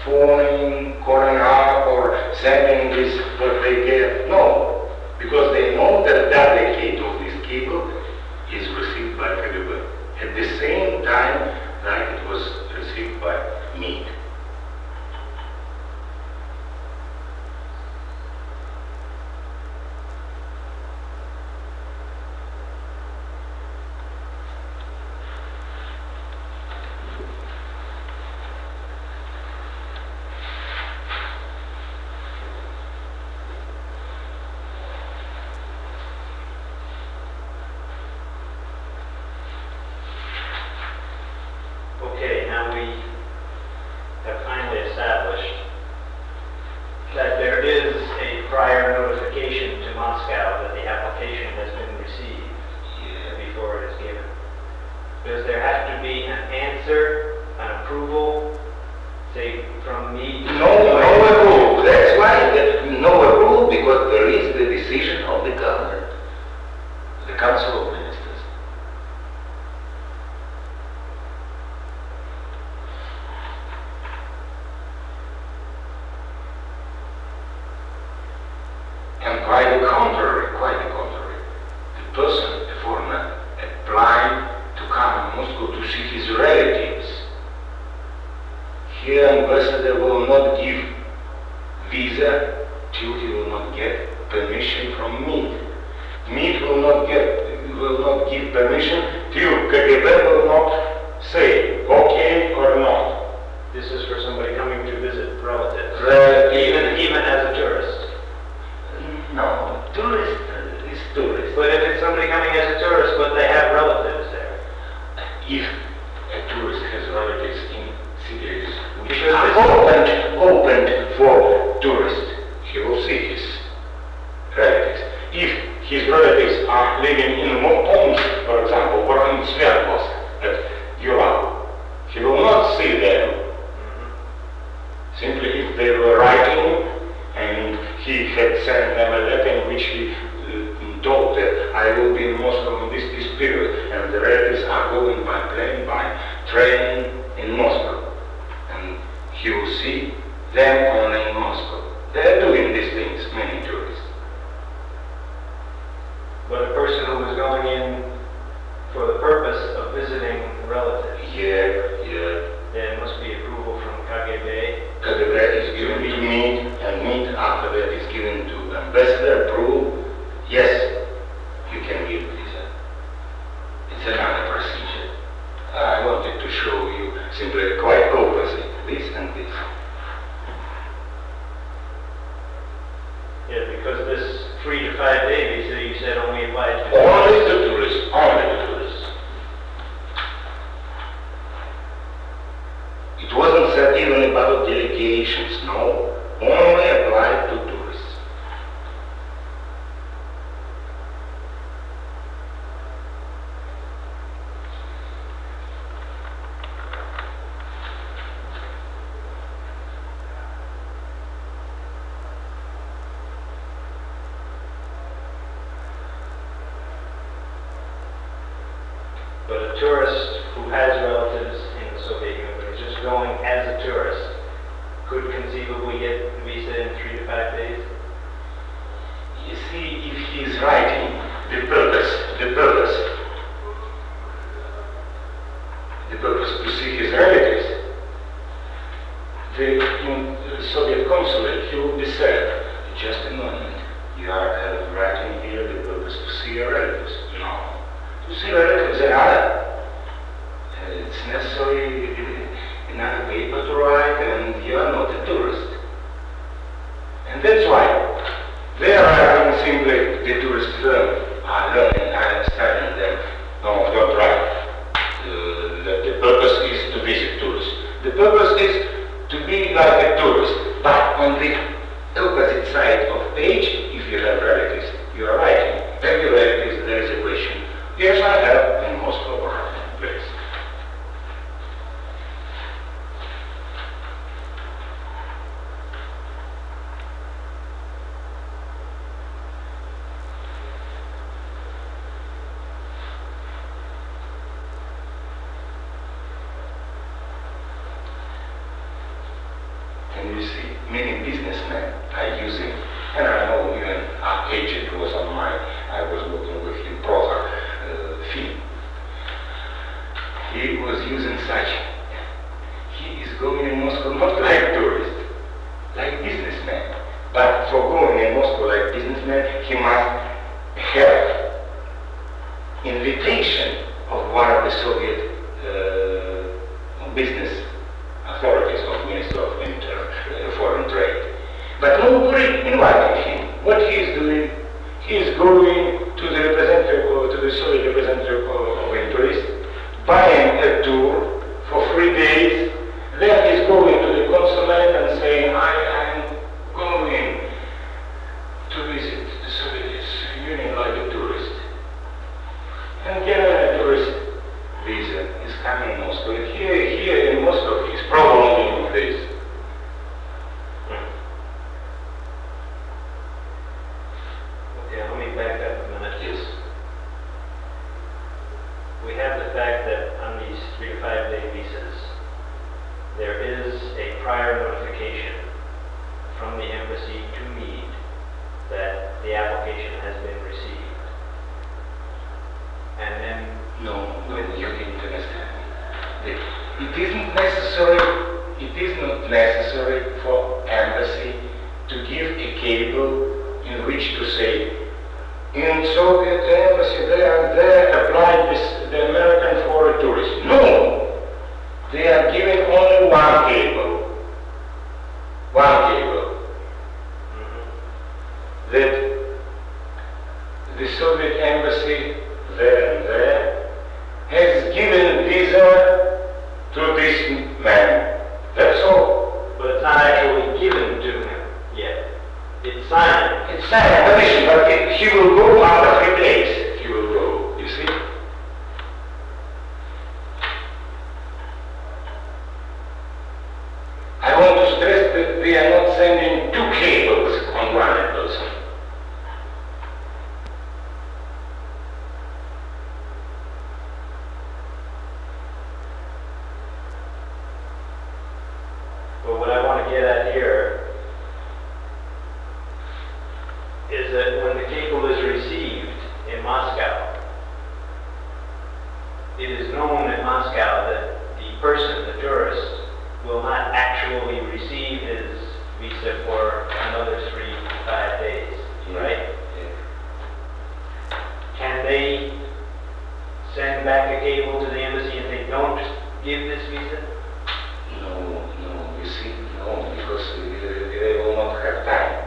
phoning, calling up or sending this what they get. No, because they know that duplicate of this cable is received by KGB at the same time like it was received by meat. Okay, now we have finally established that there is a prior notification to Moscow that the application has been received before it is given. Does there have to be an answer, an approval, say from me? No approval. That's why no approval, because there is the decision of the government, the Council of Ministers. And quite the contrary. The person, the foreigner, applied to come to Moscow to see his relatives. Here, ambassador will not give visa till he will not get permission from me. Me will not give permission till KGB will not say okay or not. This is for somebody coming to visit relatives, even as a tourist. No, tourist is tourist. But if it's somebody coming as a tourist, but they have relatives there. If a tourist has relatives in cities which Because are opened for tourists, he will see his relatives. If his relatives are living in Omsk, for example, or in Sverdlovsk, at Ural, he will not see them. Simply if they were writing and he had sent them a letter in which he told that I will be in Moscow in this period, and the relatives are going by plane, by train in Moscow. And he will see them only in Moscow. They are doing these things, many tourists. But a person who is going in for the purpose of visiting relatives, There must be approval from KGB. KGB is given to me, and me after that is given to ambassador, approve. Yes, you can give visa. It's another procedure. I wanted to show you simply quite opposite, this and this. Yeah, because this 3 to 5 day visa, you said only applied to Only to tourists, only to tourists. It wasn't said even about delegations, no. Only applied to tourists. But a tourist who has relatives in the Soviet Union, but is just going as a tourist, could conceivably get a visa in 3 to 5 days? You see, if he is writing the purpose to see his relatives, in the Soviet consulate, he would be said, just a moment, you are writing here the purpose to see your relatives. No. To see relatives it's necessary another paper to write, and you are not a tourist. And that's why they are writing simply the tourist firm are learning, are studying them. No, don't write. The purpose is to visit tourists. The purpose is to be like a tourist, but on the opposite side of page, if you have relatives, you are writing. Have you relatives? There is a question. Yes, I have in Moscow or any place. And you see, many businessmen are using, and I know even our agent was on mine, I was working with him, Prohor, film. He was using such, he is going in Moscow not like tourist, like businessman. But for going in Moscow like businessman, he must have invitation of one of the Soviet business authorities of Ministry of Foreign Trade. But nobody invited him. What he is doing, he is going to the representative, to the Soviet representative of interest, buying a tour for 3 days, then he is going to the consulate and saying, I am going to visit the Soviet Union like a tourist. And getting a tourist visa is coming in Moscow. And here in Moscow, he is prolonging this. Okay, let me back up a minute. Yes. We have the fact that on these 3 to 5 day visas, there is a prior notification from the embassy to me that the application has been received. And then No, you didn't understand. It isn't necessary, it is not necessary for embassy to give a cable in which to say, in Soviet embassy they applied this, the American for a tourist. No! They are giving only one cable. One cable. That the Soviet embassy there and there has given visa to this man. That's all. but it's not actually given to him yet. It's signed. It's signed permission, but he will go after 3 days. He will go, you see? I want to stress that we are not sending 2 cables on one person. But what I want to get at here is that when the cable is received in Moscow, it is known in Moscow that the person, the tourist, will not actually receive his visa for another 3 to 5 days, right? Yeah. Can they send back a cable to the embassy if they don't give this visa? No, you see, no, because they will not have time.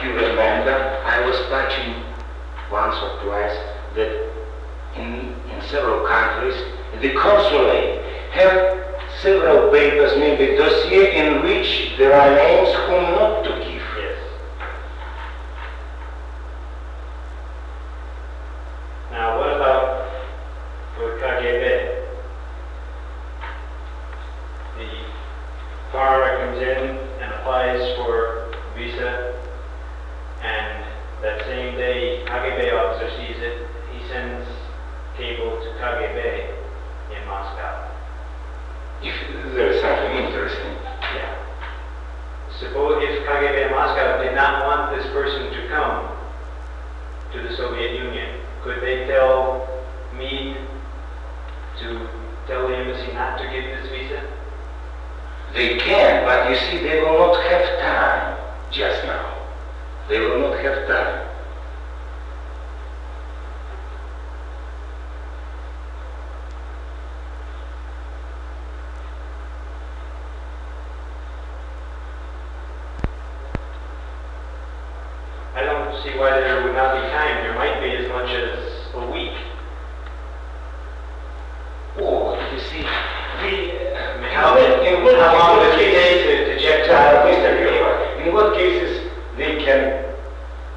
you remember, I was touching once or twice that in several countries, the consulate have several papers, maybe dossier, in which there are names whom not to give. Yes. Now, what about for KGB? The foreigner comes in and applies for visa, and that same day KGB officer sees it, he sends cable to KGB in Moscow. If there is something interesting. Yeah. Suppose if KGB in Moscow did not want this person to come to the Soviet Union, could they tell me to tell the embassy not to give this visa? They can, but you see, they will not have time just now. They will not have time. I don't see why there would not be time. There might be as much as a week. Oh, you see, How long does it take to check out in what cases they can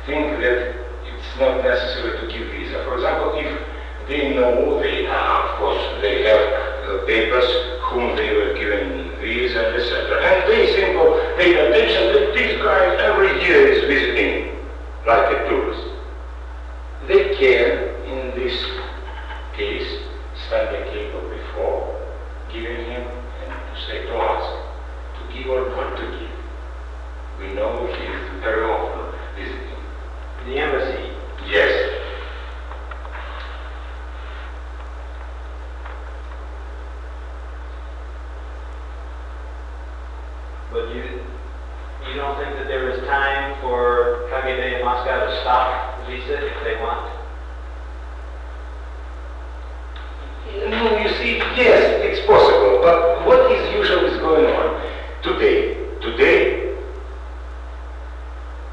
think that it's not necessary to give visa? For example, if they know they are, of course, they have papers whom they were given visa, etc. And they simply pay attention that this guy every year is visiting like a tourist. They can, in this case, send a cable before giving him and to say to us to give or not to give. We know he is very often visiting. the embassy? Yes. But you don't think that there is time for KGB in Moscow to stop the visa if they want? No, you see, yes, it's possible, but what is usually going on today? Today,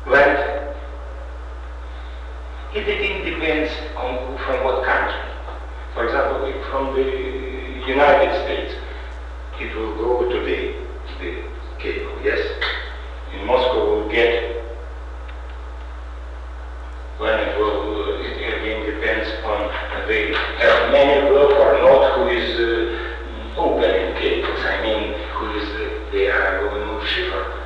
when it depends on from what country. For example, if from the United States, it will go today, the cable, yes? In Moscow will get, when it will, it again depends on they have many work or not who is opening cables, I mean, who is, they are going to shipper.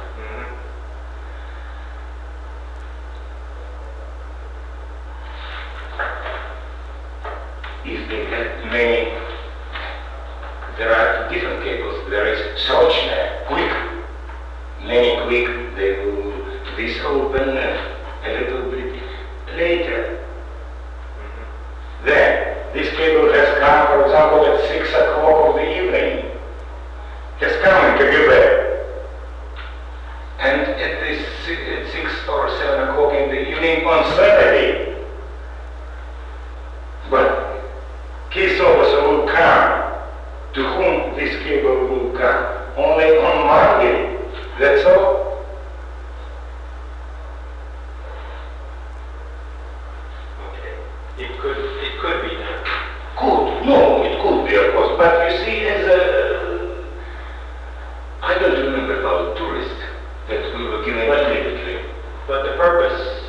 If they have many, there are different cables. There is Srochna, quick, many quick, they will this open a little bit later. Then, this cable has come, for example, at 6 o'clock of the evening. Has come in KGB. And at 6 or 7 o'clock in the evening on Saturday. But case officer will come. To whom this cable will come? Only on Monday. That's all. It could be done. Could. No, it could be, of course. But you see, as a... I don't remember about tourists that we were given immediately. But the purpose...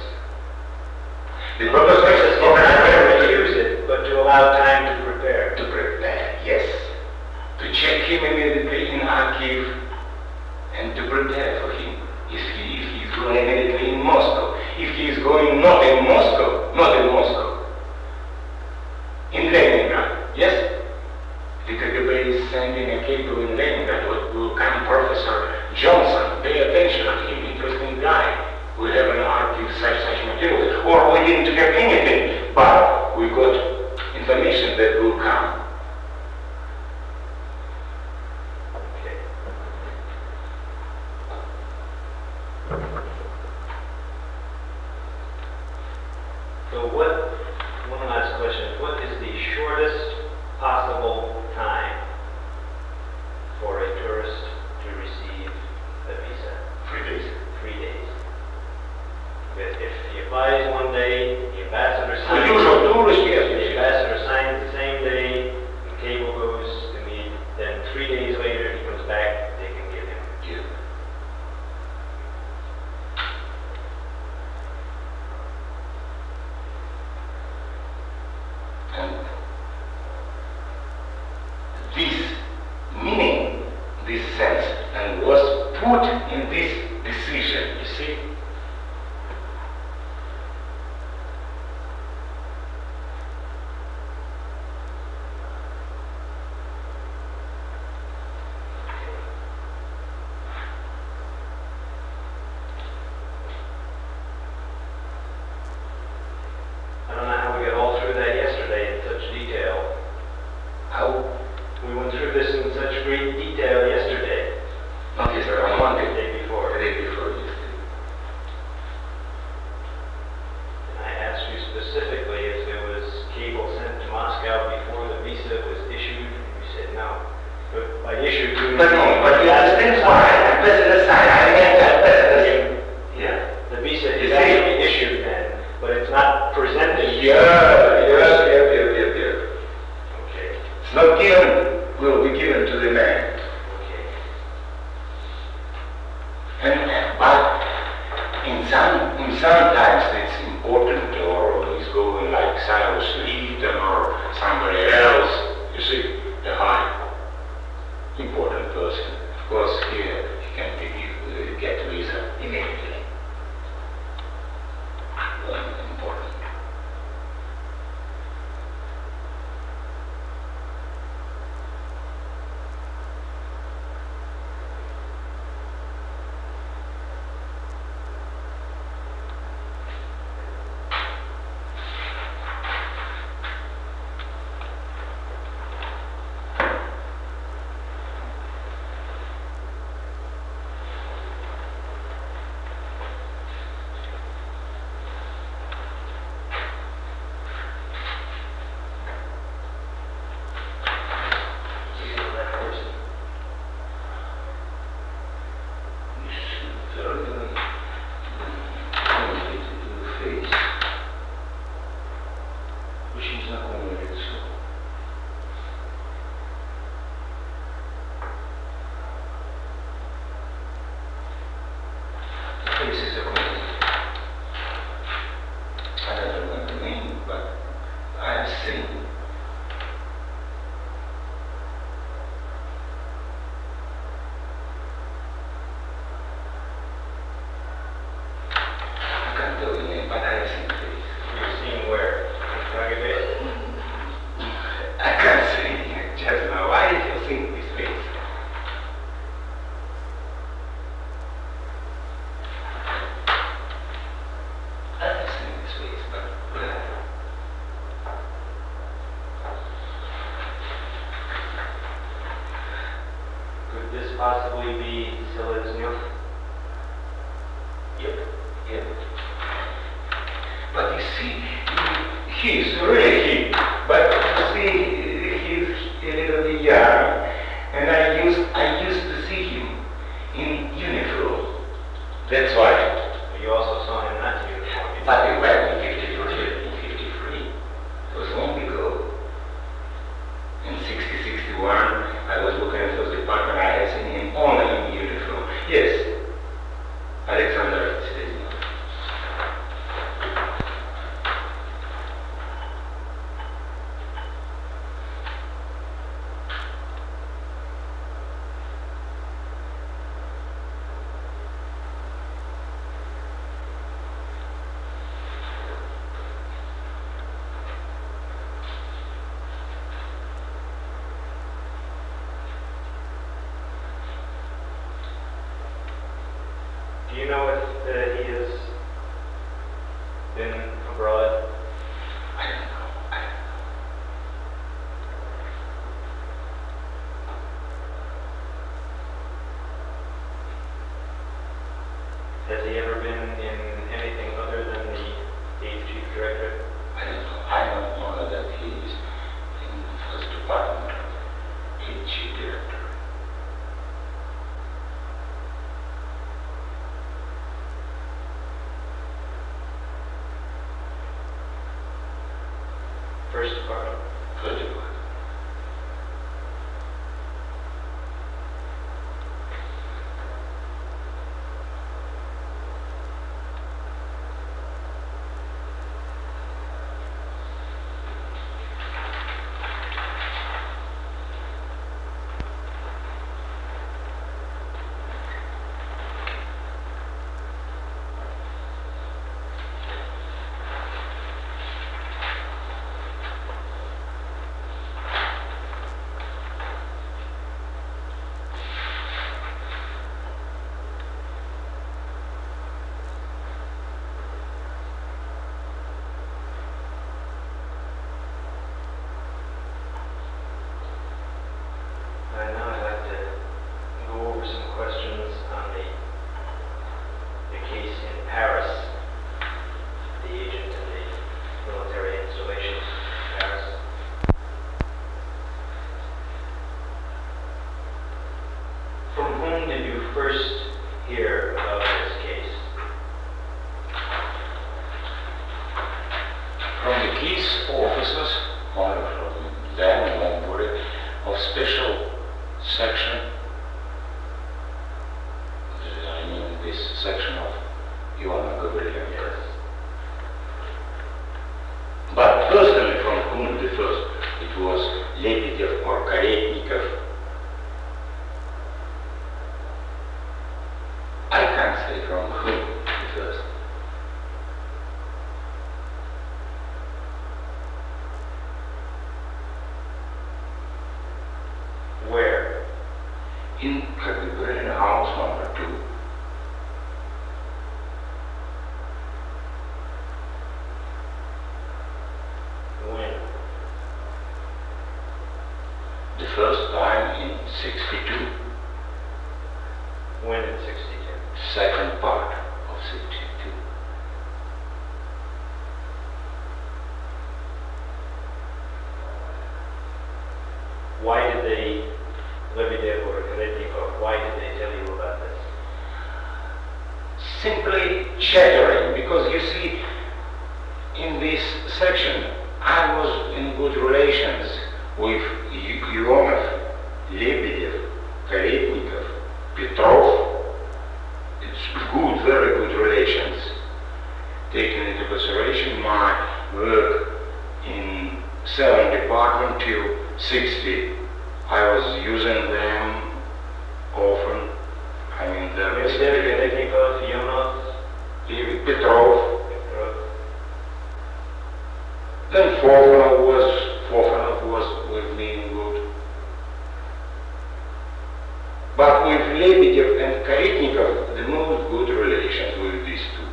The purpose is not to refuse it, but to allow time to prepare. to prepare, yes. To check him immediately in Kharkiv and to prepare for him. If he is going immediately in Moscow. If he is going not in Moscow, in Leningrad, yes? The KGB is sending a cable in Leningrad. What will come Professor Johnson? Pay attention to him, interesting guy. We have an archive such materials. Or we didn't have anything, but we got information that will come. Okay. So one last question, what is the shortest possible time for a tourist to receive a visa? 3 days. 3 days. flies one day, the ambassador The signs. usual tourist, yes, The yes. ambassador signs the same day, the cable goes to me, then 3 days later he comes back, they can give him. Yeah. And this meaning, this sense, and was put in this decision, you see? I don't know how we got all through that yesterday in such detail. How? We went through this in such great detail yesterday. Not yesterday, on Monday. The day before. The day before yesterday. And I asked you specifically if there was cable sent to Moscow before the visa was issued, and you said no. But by issued, you But no, but you understand why? I'm pressing aside. I get that. Yeah. the visa You is see? actually issued then, but it's not presented. Yeah. Okay. It's not given, will be given to the man. Okay. But sometimes it's important, or he's going like Cyrus Leader or somebody else. You see, the high important person. Of course, here he can get visa immediately. Important. Possibly be Seleznyov. Yep. But you see, he's really he. But you see, he's a little bit young, and I used to see him in uniform. That's why. You also saw him not in uniform. But he went in 53. It was long ago. In 61, I was looking at those department. I had seen him only in uniform. Yes, Alexander Seleznyov. Do you know if he has been abroad? I don't know. Has he ever been in anything other than the 8th Chief Directorate? I don't know. I don't know that he is in the first department of Chief Director. First department. First department. And now I'd like to go over some questions on the case in Paris, the agent in the military installations in Paris. From whom did you first hear about this case? From the case officers, one from them, one body of special section, I mean this section of Ivana Gavrilenko. But personally, from whom the first? It was Lebedev or Karetnikov. I can't say from whom the first. Where? In Kagibrina house number 2. When? The first time in 62. When in 62? Second part of 62. Why did they, Lebedev or Karetnikov, why did they tell you about this? Simply chattering, because you see, in this section, I was in good relations with Ionov, Lebedev, Karetnikov, Petrov. It's good, very good relations. Taking into consideration my work in 7th department till 60, I was using them often. I mean, there was Karetnikov, Ionov, Petrov. Then Fofanov was with me in good. But with Lebedev and Karetnikov, the most good relations with these two.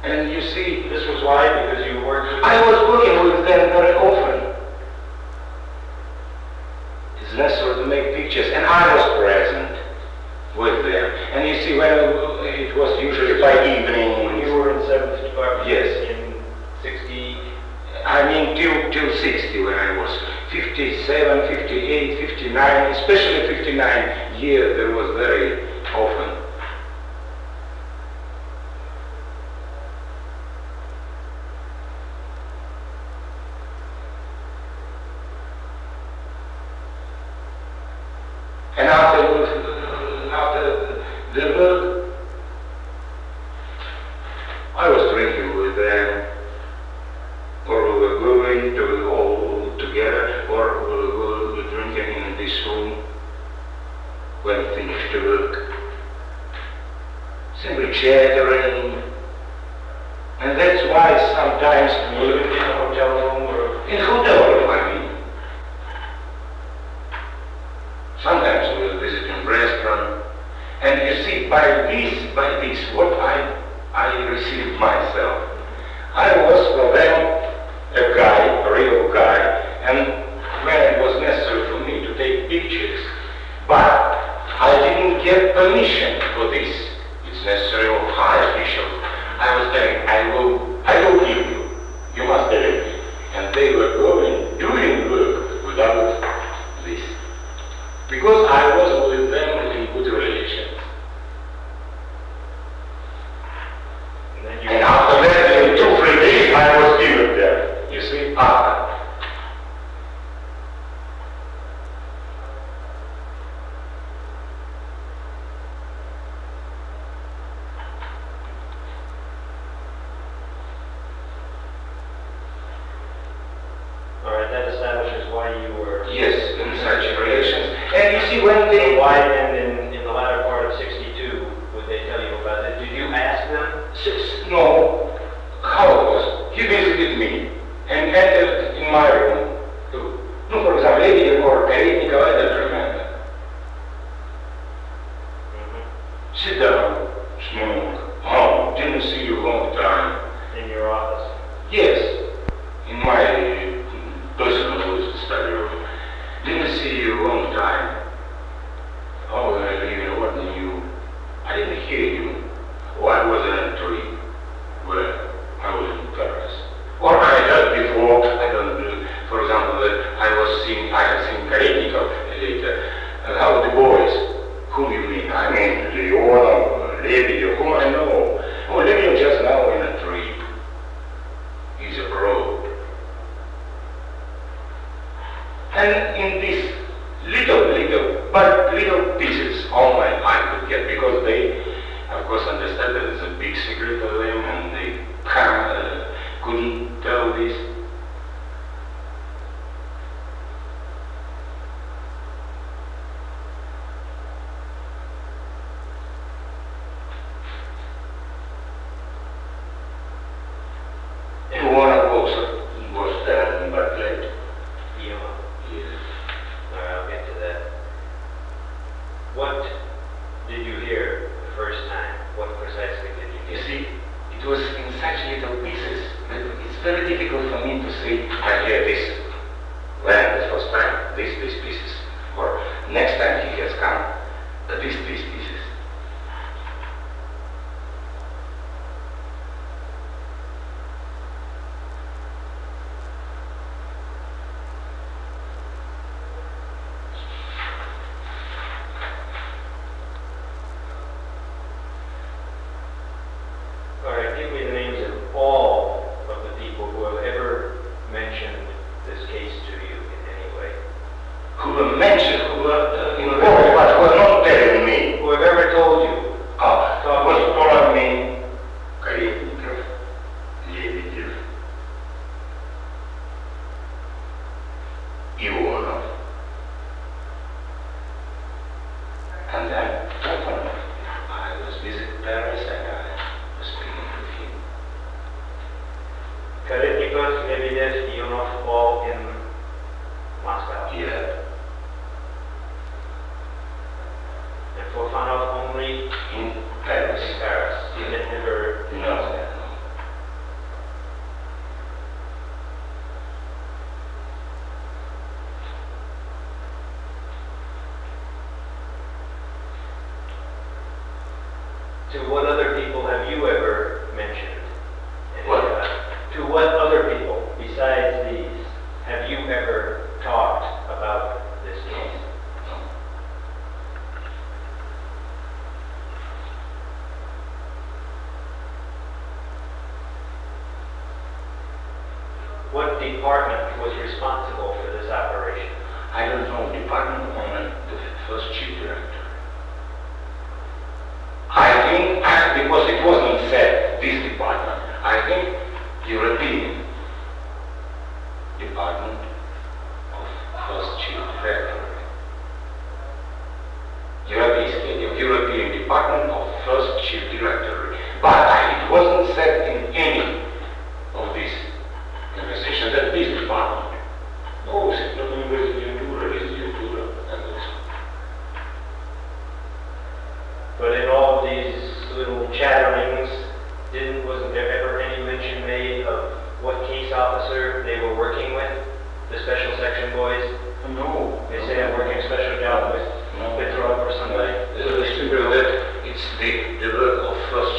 And you see, this was why? Because you worked with I was working with them very often. It's necessary to make pictures, and I was present with them. And you see, when it was usually by evening. When you were in 7th department? Yes. In 60? I mean, till 60, when I was 57, 58, 59, especially 59 years, there was very often. And after the work, I was drinking with them, or we were going to all together, or we were drinking in this room when we finished the work. Simply chattering, and that's why sometimes You lived in a hotel room or? in hotel room, I mean. Sometimes we were visiting restaurant, and you see, by this, what I received myself. I was for them a guy, a real guy, and when it was necessary for me to take pictures, but I didn't get permission for this. It's necessary of high officials. I was telling, I will give you. You must believe me. And they were doing work without this. Because I was with them in good relations. when So they... why then in the latter part of 62 would they tell you about it? Did you ask them? No, how it was. He visited me and entered in my room. No, for example, Lady or Karenika, I don't remember. Sit down, smoke. Oh, didn't see you long time. In your office? Yes, in my personal study room. Didn't see you long time. Oh, what you? I didn't hear you. Oh, I was in a tree. Where? I was in Paris. Or I heard before, I don't know, for example, that I have seen Karenika later. And how the boys? Whom you mean? I mean, Leona, Levi, whom I know. Oh, Levi just now in a tree. He's abroad. And in these little pieces, all I could get, because they, of course, understand that it's a big secret of them, and they couldn't tell this. And one of those was there in Bartlett. Yeah. Yes. All right, I'll get to that. What did you hear the first time? What precisely did you You hear? see, it was in such little pieces that it's very difficult for me to say, I hear this. When the first time, these pieces. Or next time he has come, these pieces. All right, give me the names of all of the people who have ever mentioned this case to you in any way. Who were mentioned, who were involved, but who were not telling me. Who have ever told you? Was told me, Karenikov, Lebedev, Ionov, and then I was visiting Paris and I was speaking with him. Karetnikov, Lebedev, Ionov, all in Moscow. Yeah, And Fofanov only in Paris. in Paris. You Yeah. had never... No. To what other people have you ever mentioned? What? To what other people besides these have you ever talked about this case? What department was responsible for this operation? I don't know, department on the first chief director. I think, because it wasn't said, this department, I think European department of first chief director. European department of first chief director. But it wasn't said in any of these conversations that this department. No, it's not Residentiura, and this. But in all of these little chatterings, wasn't there ever any mention made of what case officer they were working with? The special section boys? No. They say I'm working a special job with Petrov or somebody? It's simply that it's the work of first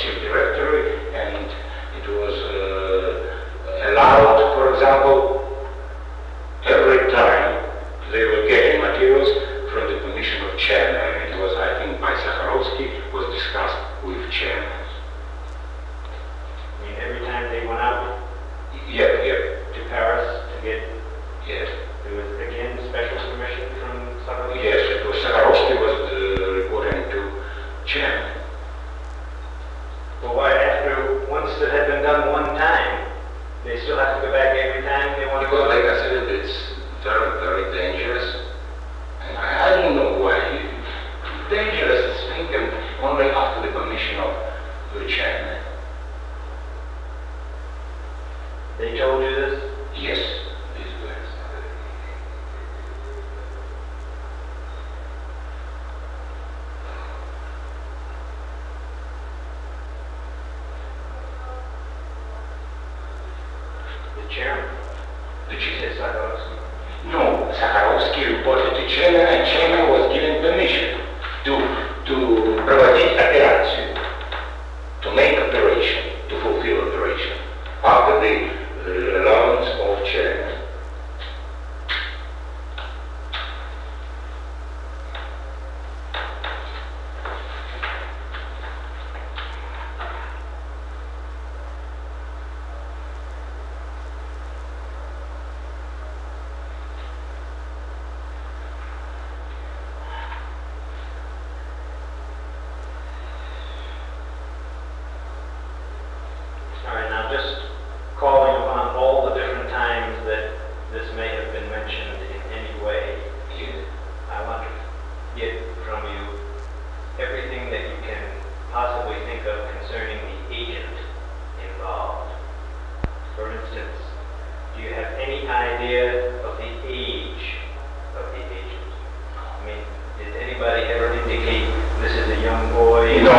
Did anybody ever indicate this is a young boy? No,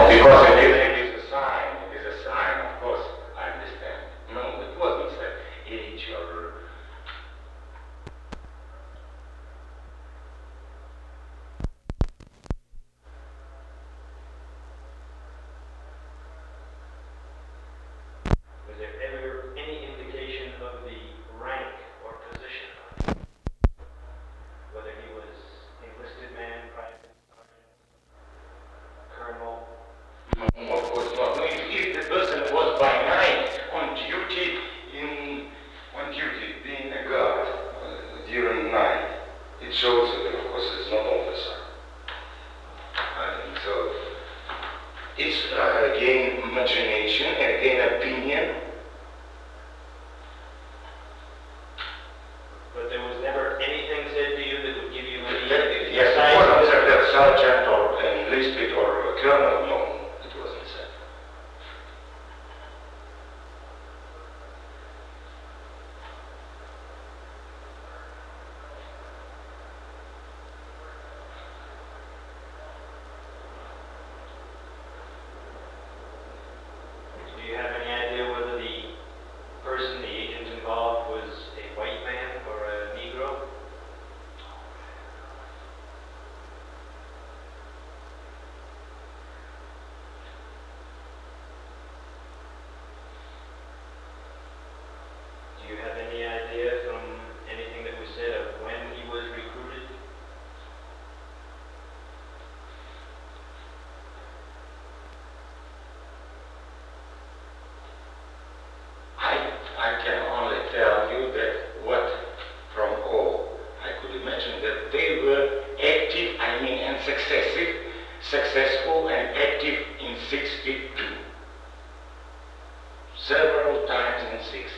because it is a sign. It is a sign, of course, I understand. No, it wasn't said age or... Was there ever any indication of the rank or position? Whether he was enlisted man, private, colonel? No, of course not. No, if the person was by night on duty, being a guard during night, it shows that, of course, it's not officer. And so, it's again imagination, again opinion. But there was never anything said to you that would give you any Yes, it wasn't said that sergeant or enlisted or colonel, no, it wasn't said. Do you have any idea whether the person, the agent involved, was a white man or a Negro? Do you have any idea from anything that was said of when he was recruited? I can only tell you that what from all I could imagine that they were active, and successful and active in 62. Several times in 62.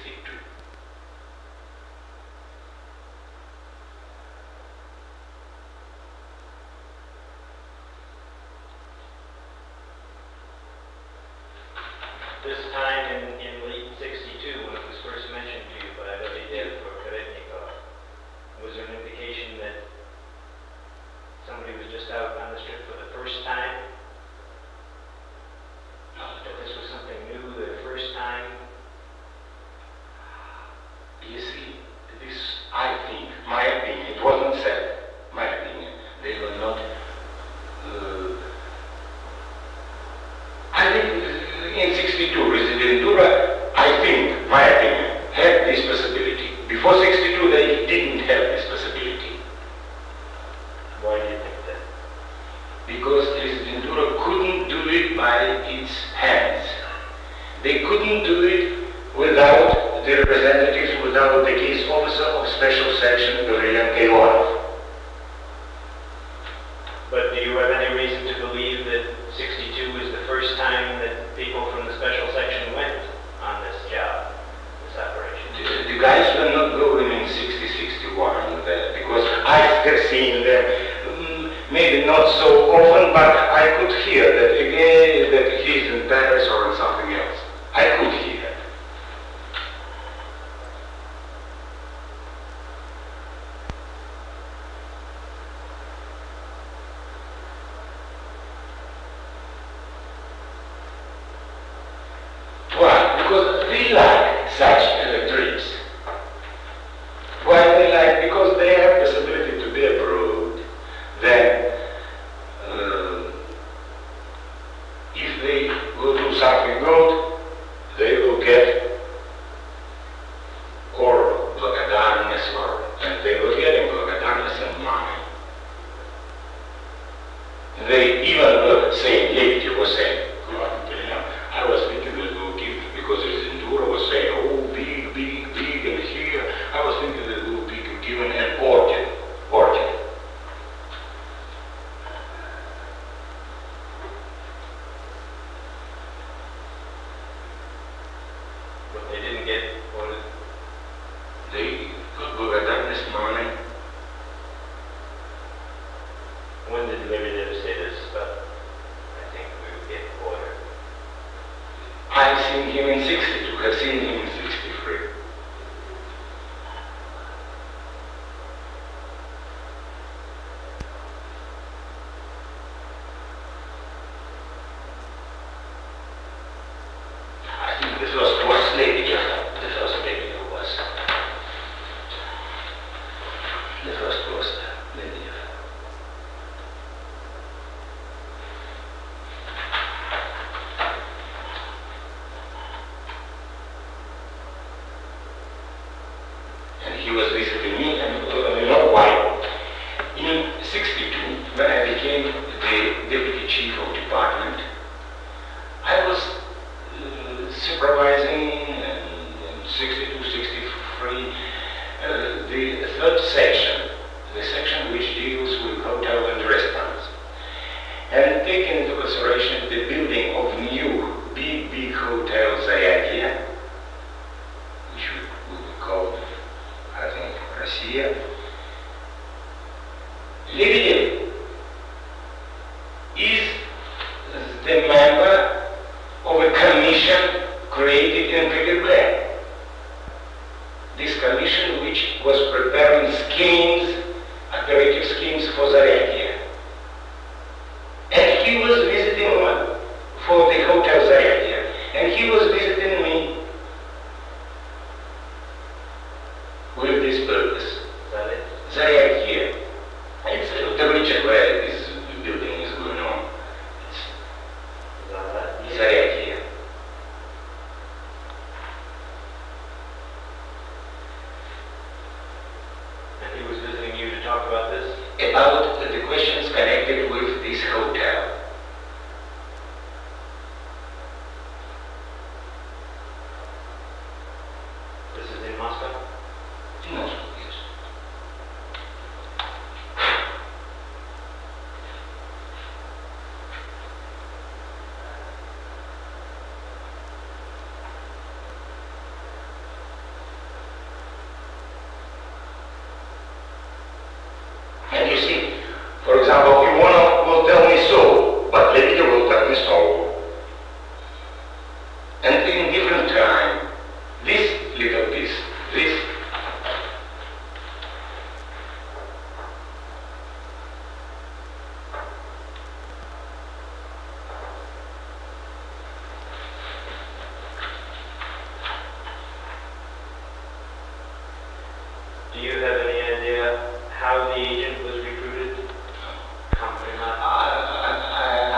This time in late 62, when it was first mentioned to you by Originator for Karetnikov, was there an indication that somebody was just out on the strip for the first time? That this was something new, the first time? You see, this, I think, my opinion, it wasn't said, my opinion, they were not, I think in 62, Originator, I think, my opinion, had this possibility. Before 62, they didn't have this possibility. Why do you think that? Because Originator couldn't do it by its hands. They couldn't do it without the representatives, without the case officer of special section, Originator. But do you have any reason to believe that 62 is the first time that people from the special section went on this job, this operation? The guys were not going in 60, 61 there, because I have seen them, maybe not so often, but I could hear that again, that he's in Paris or in something else. I could hear. Why? Because they like such electrics. Why they like? Because they have possibility to be abroad. Then, if they will do something good, they will get or благодарность, and they will get благодарность and money. They even were saying, Lady was saying, I was thinking that we'll give, because Originator was saying, oh, big, big, big, and here, I was thinking that we'll be given an order. But they didn't get what? They got благодарность money. When did Originator say this? But I think we would get order. I've seen him in 62, I've seen him in 63. which deals with hotels and restaurants. And taking into consideration the building of new big hotels, idea, which we would call, I think, Russia, Lebedev is the member of a commission created in KGB. This commission which was preparing schemes, operative schemes for Zaryadye. And he was visiting one for the hotel Zaryadye. And he was visiting me with this purpose. Zaryadye. It's the region where this building is going on. It's Zaryadye. And he was visiting you to talk about this? About the questions connected with this hotel. This is in Moscow? In Moscow, yes. And you see, for example, Ivanov will tell me so, but Lebedev will tell me so. And in different time, this little piece, this, Do you have any idea how the agent was recruited? Company not?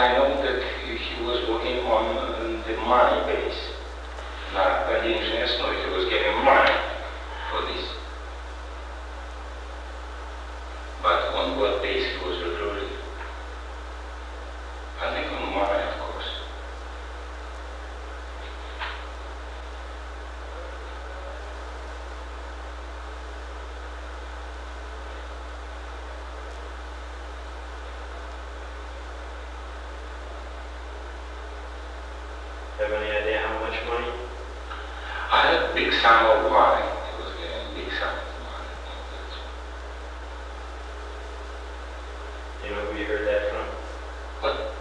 I know that he was working on the money base. Not the engineers know he was getting money for this. But on what base he was recruited? I think on money, of course. Have any idea how much money? I had a big sum of money. He was getting a big sum of money. Do you know who you heard that from? But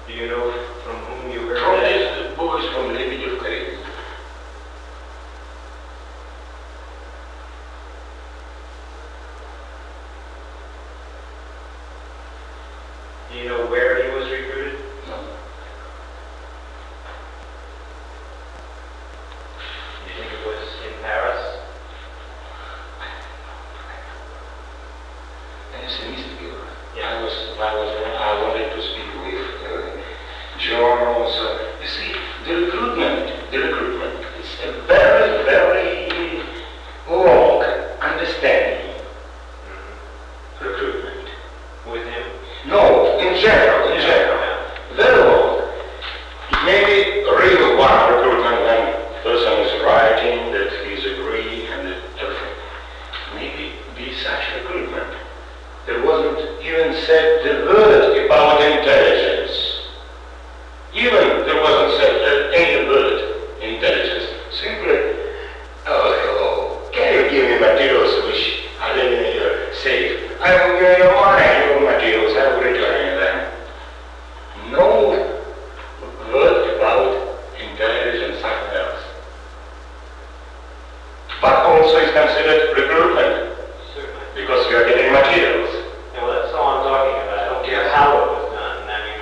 Do you know from whom you heard from that? these boys from Lebedev created. Do you know where he was recruited? No. Do you think it was in Paris? And it's a mystery. Yeah. I wanted to speak with journals. You see, the recruitment, it's a very, very wrong understanding. Recruitment. With him? No, in general, very wrong. It may be real one recruitment when person is writing that he's agreeing and everything. Maybe be such recruitment. There wasn't even said the word about intelligence. Even there wasn't said any word intelligence. Simply, oh hello, can you give me materials which are in your safe? I will give you money, your materials, I will return them. No word about intelligence, something else. But also is considered recruitment, Certainly. because you are getting materials. Yeah, well, that's all I'm talking about. I don't care how it was done. I mean,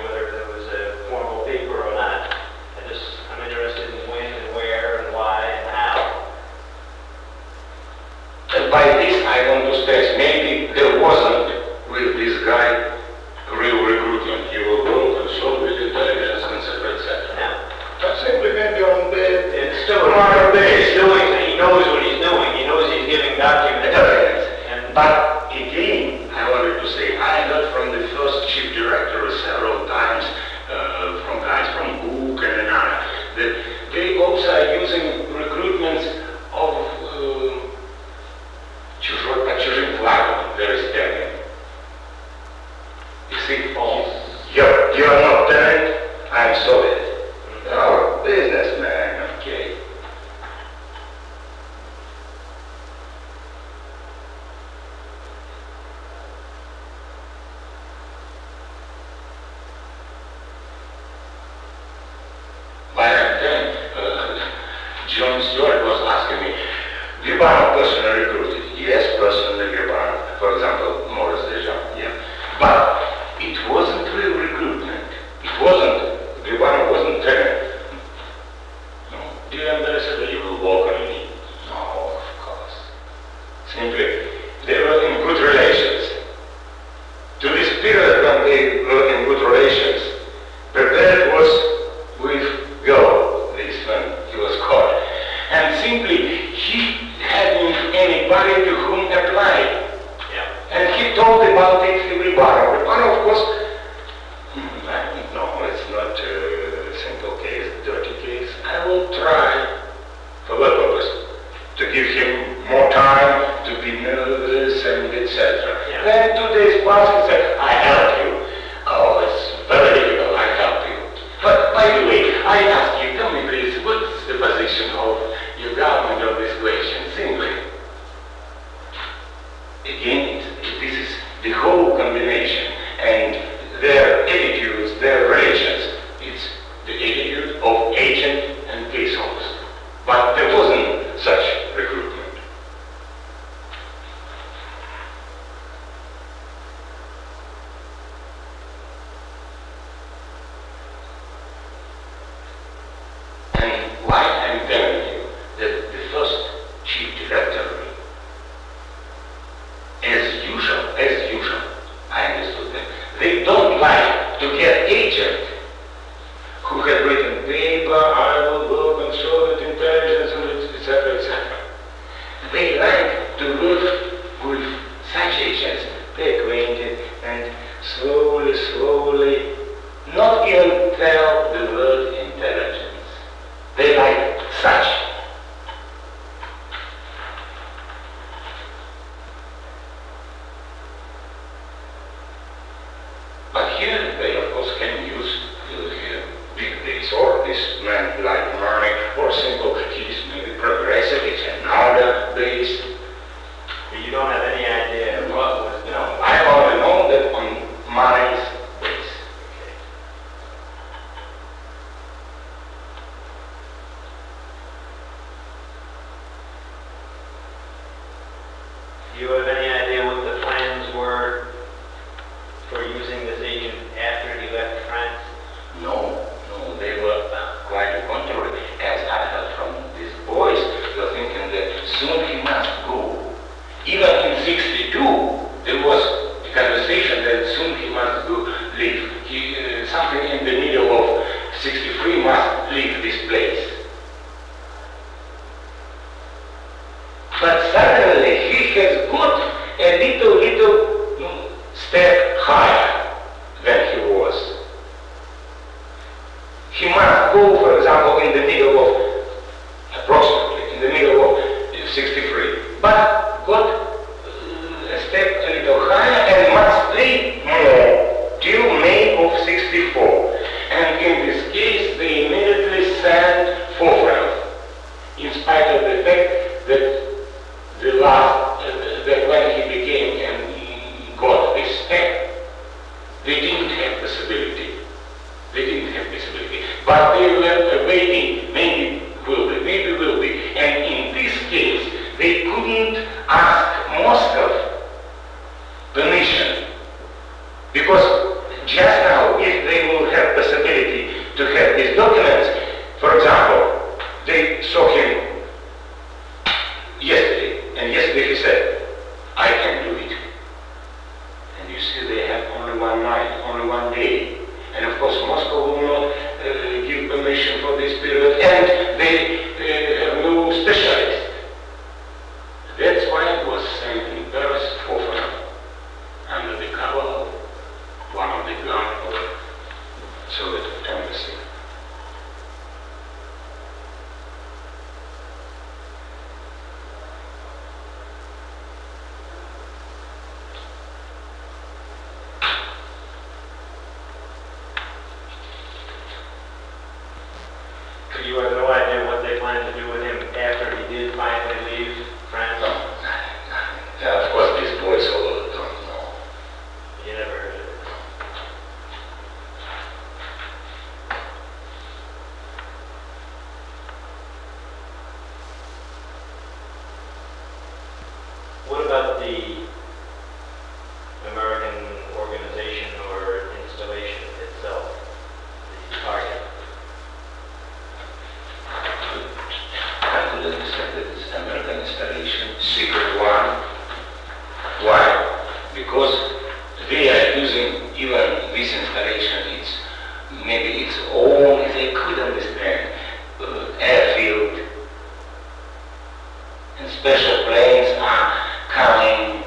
John Stewart was asking me, Gribanov personally recruited. Yes, personally Gribanov. For example, Maurice Dejean. Yeah. But it wasn't real recruitment. It wasn't. Gribanov wasn't there. No. Dear Ambassador, you will walk on me. No, of course. Simply, they were in good relations. To this period when they were in good relations, prepared was with go, this when he was caught. And simply, he hadn't anybody to whom apply. Yeah. And he told about it to Gribanov. Gribanov, of course, no, it's not a simple case, dirty case. I will try, for what purpose? To give him more time, to be nervous, and etc. Yeah. Then 2 days pass and say, I help you. Oh, it's very difficult, I help you. But by the way, I ask you, tell me please, what's the position of your government on this question? Simply. Again, this is the whole combination. And their attitudes, their relations, it's the attitude of agent and case officer. But there wasn't such recruitment. And why I'm telling you that the first chief directory, as usual, I understood them. They don't like to get agent who have written paper, I will work on Soviet intelligence, and etc., etc. They like to work with such agents, be acquainted, and slowly, not even tell the word intelligence. They like such. But here they of course can use big days, or this man like money, or simple, he's maybe progressive, it's another base. But you don't have any idea what was done? No, I only know that on money's base. Okay. Do you have any idea what the plans were for using this agent after he left France? No, they were quite the contrary. As I heard from these boys, they were thinking that soon he must go. Even in 62, there was a conversation that soon he must go, leave. Something in the middle of 63 must leave this place. But suddenly he has got a little step higher than he was. He must go, for example, in the middle of, approximately, in the middle of 63. But got a step a little higher and must stay more till May of 64. And in this case, they immediately sent Fovrel, in spite of the fact that that when he became and got this step, they didn't have possibility. But they were waiting, maybe will be. And in this case, they couldn't ask Moscow permission. Because just now, if they will have possibility to have these documents, for example, they saw him yesterday, and yesterday he said, I can do it. And you see, they have only one night, only one day. And of course, Moscow will not give permission for this period, and they have no specialist. That's why it was sent in Paris for under the cover of they are using even this installation, maybe its own, they could understand, airfield, and special planes are coming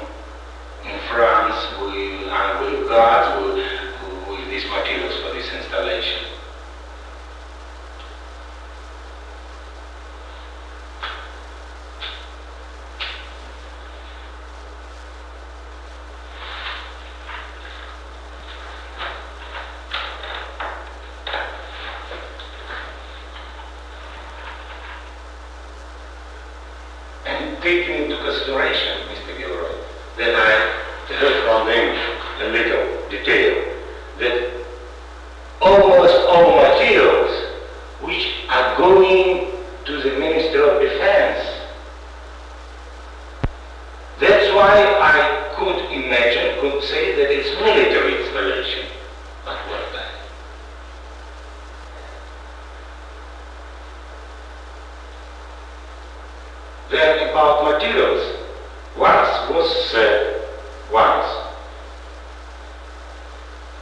in France with guards with these materials for this installation. Taking into consideration, Mr. Gilroy, that I heard from him a little detail, that almost all materials which are going to the Ministry of Defense, that's why I could say that it's military installation. But what then? Then about materials, once was said,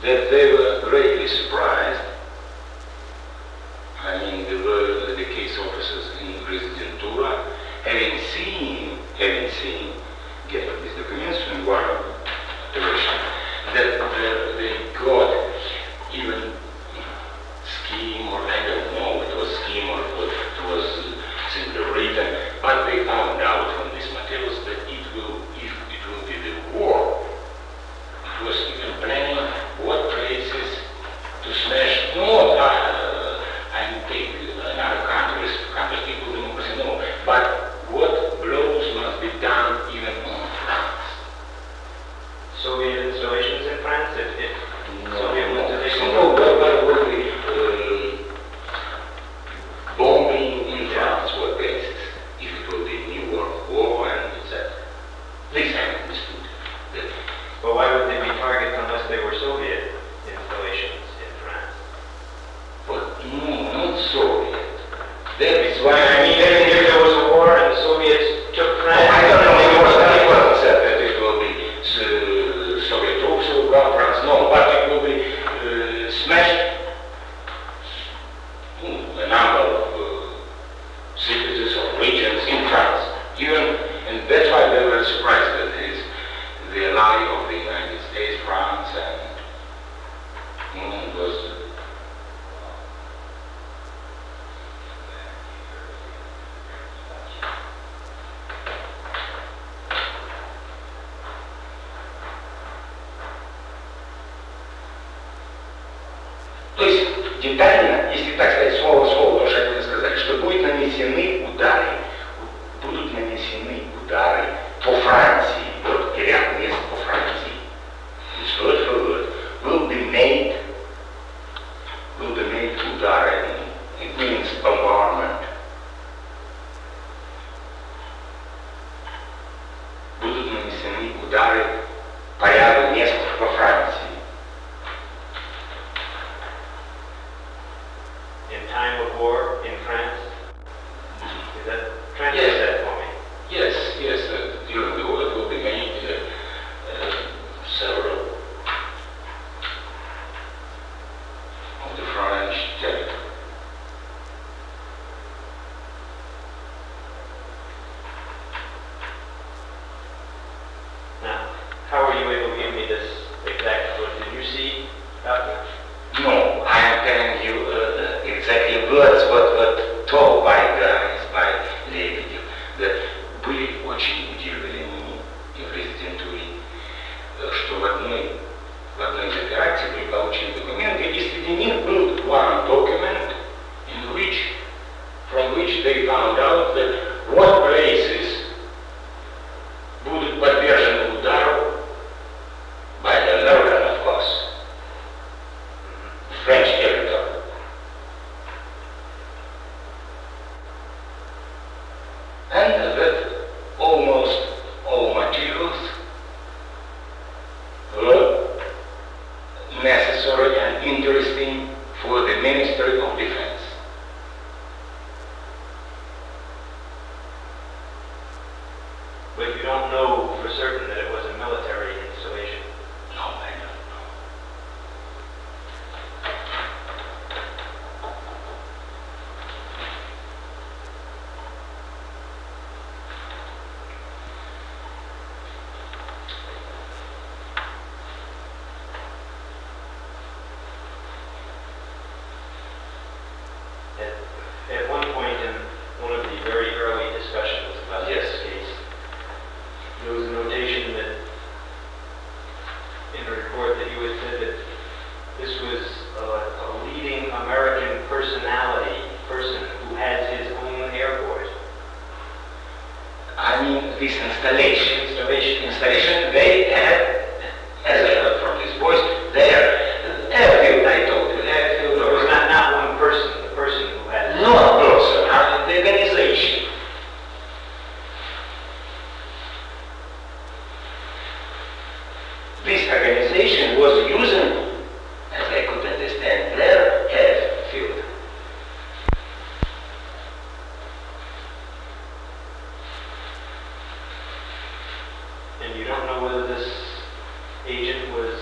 that they were greatly surprised. I mean, the case officers in Residentura, having seen, get these documents from one operation, that they got even scheme, or I don't know, it was scheme or it was simply written, but they found out from these materials that it will be the war. It was even planning what places to smash, not I take another countries people democracy, no, but what blows must be done even on France. Soviet installations in France? Bombing in France were bases. If it will be New World War and etc. This I understood. But why would they be targets unless they were Soviet installations in France? But no, not Soviet. That is why I mean, if there was a war and the Soviets took France. I don't know, it wasn't said that it will be Soviet troops who will come France, no, but it will be smashed a number of cities or regions in France. And that's why they were surprised that the ally of the United States, France, and was то есть детально, если так сказать, слово в слово, потому что я хотел сказать, что будут нанесены удары по Франции, вот ряд мест по Франции. It's word for word, will be made удары, it means bombardment. Будут нанесены удары по ряду мест во Франции. In time of war in France? Is that translate that for me? Yes, during the war it will be made several of the French territory. Now, how are you able to give me this exact quote? Did you see that? No, I am telling you exactly words what told by guys, by Лебедев, that были очень удивлены в резидентуре, что в одной из операций были получены документы, и среди них был one document from which they found out that what places будут подвержены удару by the American, of course, French territory. And that almost all materials were necessary and interesting for the Ministry of Defense. But you don't know for certain that it was a military installation? No, I was using, as I could understand, their airfield. And you don't know whether this agent was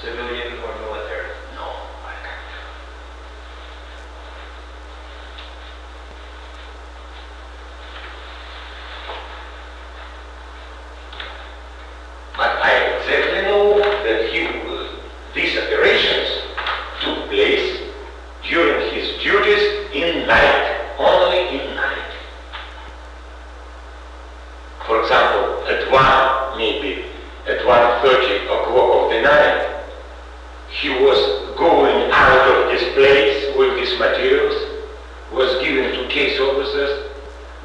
civilian or military? No, I can't. But I exactly know that these operations took place during his duties in night, only in night. For example, at 1:30 o'clock of the night, he was going out of this place with these materials, was given to case officers.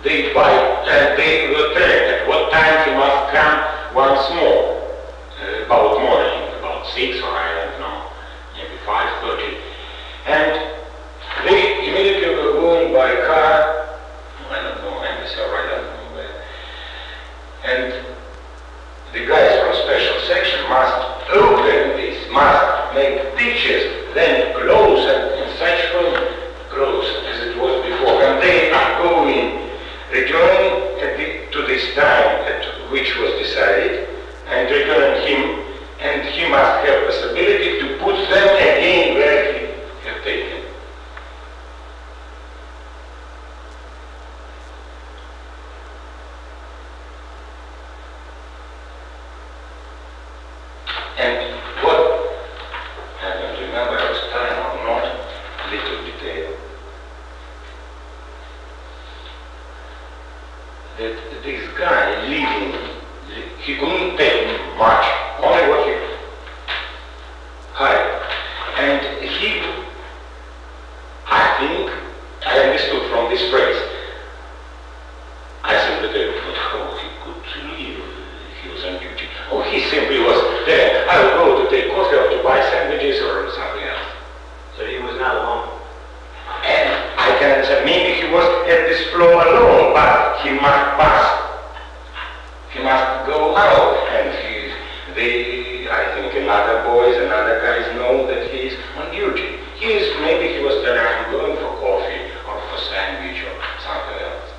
They buy, and they were telling at what time he must come once more, about morning, about 6 or I don't know, maybe 5:30. And they immediately were going by car, I don't know, I don't know where. And the guys from special section must open this, must make pictures, then close and in such room, close as it was before. And they are going, returning to this time at which was decided, and returning him, and he must have possibility to put them again where he had taken. And what, I don't remember, I was telling or not, little detail, that this guy living, he couldn't take much, only what he had. And he, I think, I understood from this phrase, I simply tell how he could live, he was on duty. Oh, he simply was there, I will go to take coffee or to buy sandwiches or something else. So he was not alone? And I can say maybe he was at this floor alone, but he must pass. He must go out, and I think another boys and other guys know that he is on duty. Maybe he was there, I'm going for coffee or for sandwich or something else.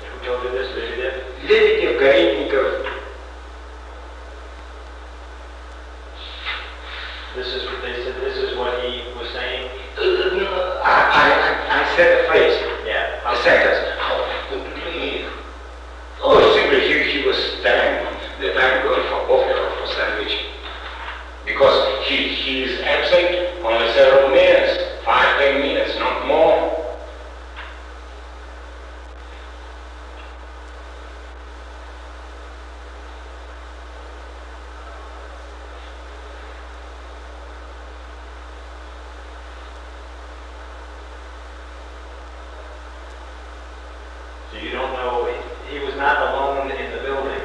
And who told you this? Lebedev? Lebedev, Garetnikov. This is what they said, this is what he was saying? I said a phrase. Yeah. A sentence. How I could believe. Oh, simply he was telling that I'm going for coffee or for sandwich. Because he is absent only several minutes, 5-10 minutes, not more. So you don't know, he was not alone in the building?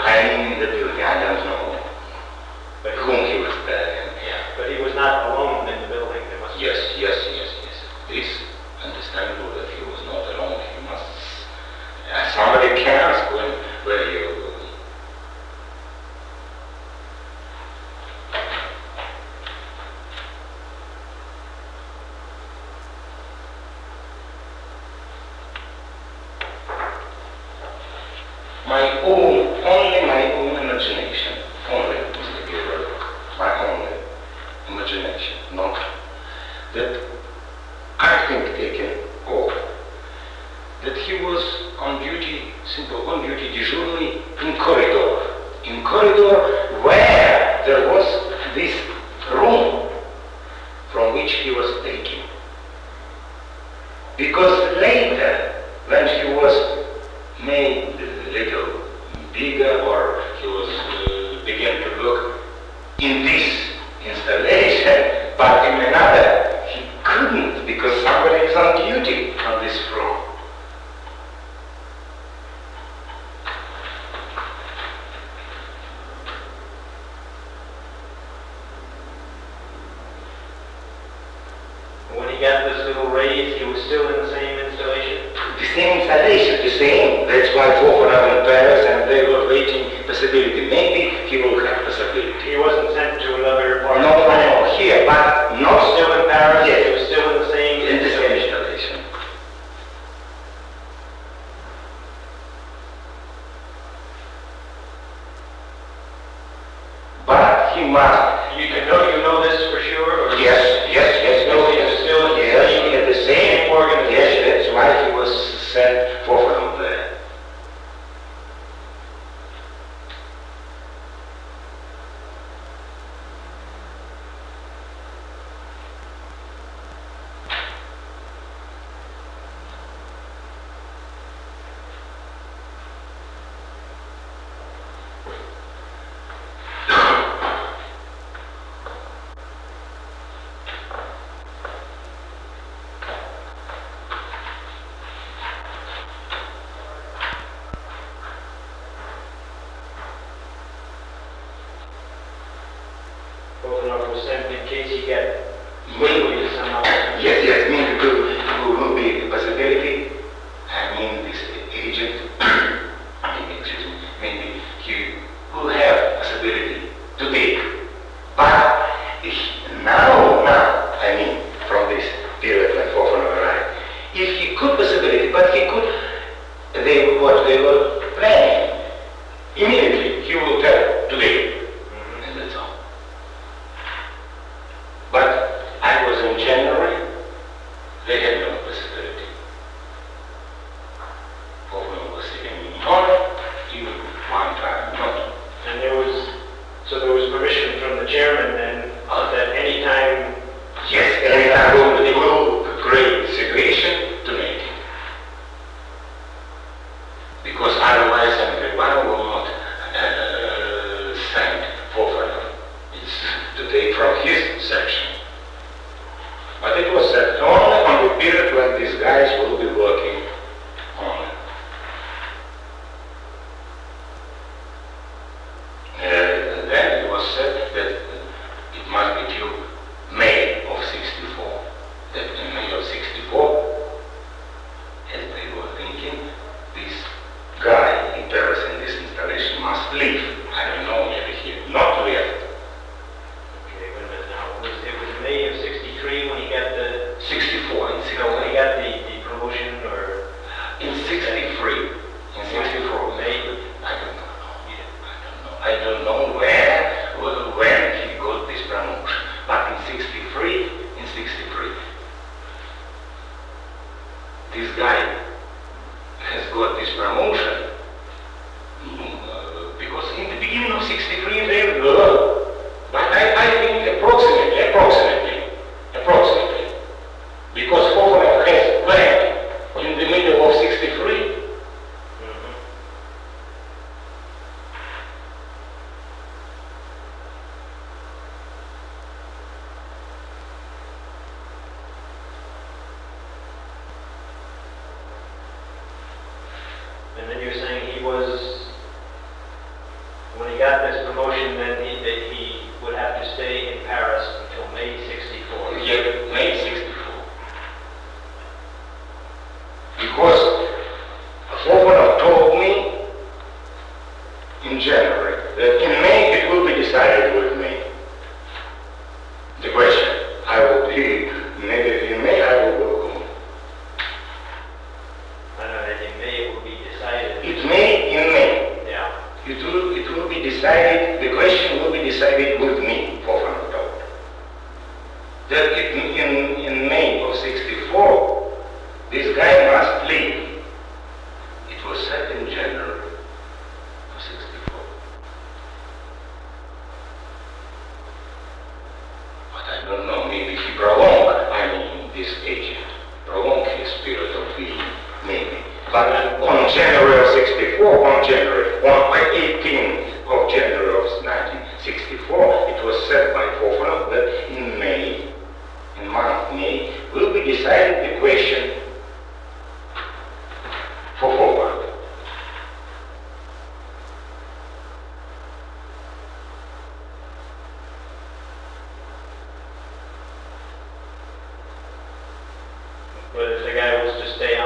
I'm in the building, I don't know But whom he was there. Yeah, but he was not alone in the building. There must Yes. This understandable that he was not alone. He must. Somebody can ask where you. Only my own imagination, only, Mr. Gabriel, my only imagination, not that I think taken off, that he was on duty, дежурный in corridor where there was this room from which he was taken. Because later, when he was made a little bigger, or he was began to look in this installation, but in another he couldn't, because somebody is on duty on this floor. When he got this little raise, he was still in the same installation? The same installation, the same. That's why must. You know this for sure? Or Yes. Still Yes, the same organization. Yes, that's why he was sent from there. Kofanov was sent in case he got Maybe. somehow. Yes, maybe will be a possibility. I mean, this agent, maybe he will have possibility to take. But now, I mean, from this period when Kofanov arrived, if he could possibility, but he could, what they were planning, immediately he will tell today, and that's all. But I was in January, they had no possibility. Kofanov was sitting in Holland, even one time not. And there was permission from the chairman then that any time. Yes, every time it will create situation to make it. Because otherwise everyone will not send Kofanov. It's to take from his section. But it was set only on the period when these guys will be working on. Then it was said that it must be till May of 64. That in May of 64, as they were thinking, this guy in Paris in this installation must leave. I don't know, maybe he not left. Okay, wait a minute now. It was May of 63 when he got the. 64 in 64. When he got the promotion or. In 63. In 64. May. I don't know when he got this promotion. But in 63, this guy has got this promotion because in the beginning of 63 they were, but I think approximately, because Kofanov has planned in the middle of 63. And then you're saying when he got this promotion, then he would have to stay in Paris until May 64. Yeah, May 64. Because Kofanov told me in January that in May it will be decided with me. The question, I will be, maybe in May I will go home. I know that in May it will be decided. In May. Yeah. It will be decided, the question will be decided with me, Kofanov told. That in May of 64, this guy must leave. It was set in January of 64. But I don't know, maybe he prolonged, this agent, prolonged his period of being, maybe. But on January of 64, on 18th of January of 1964, it was said by Kofanov that in month May, will be decided the question for Kofanov. But if the guy was to stay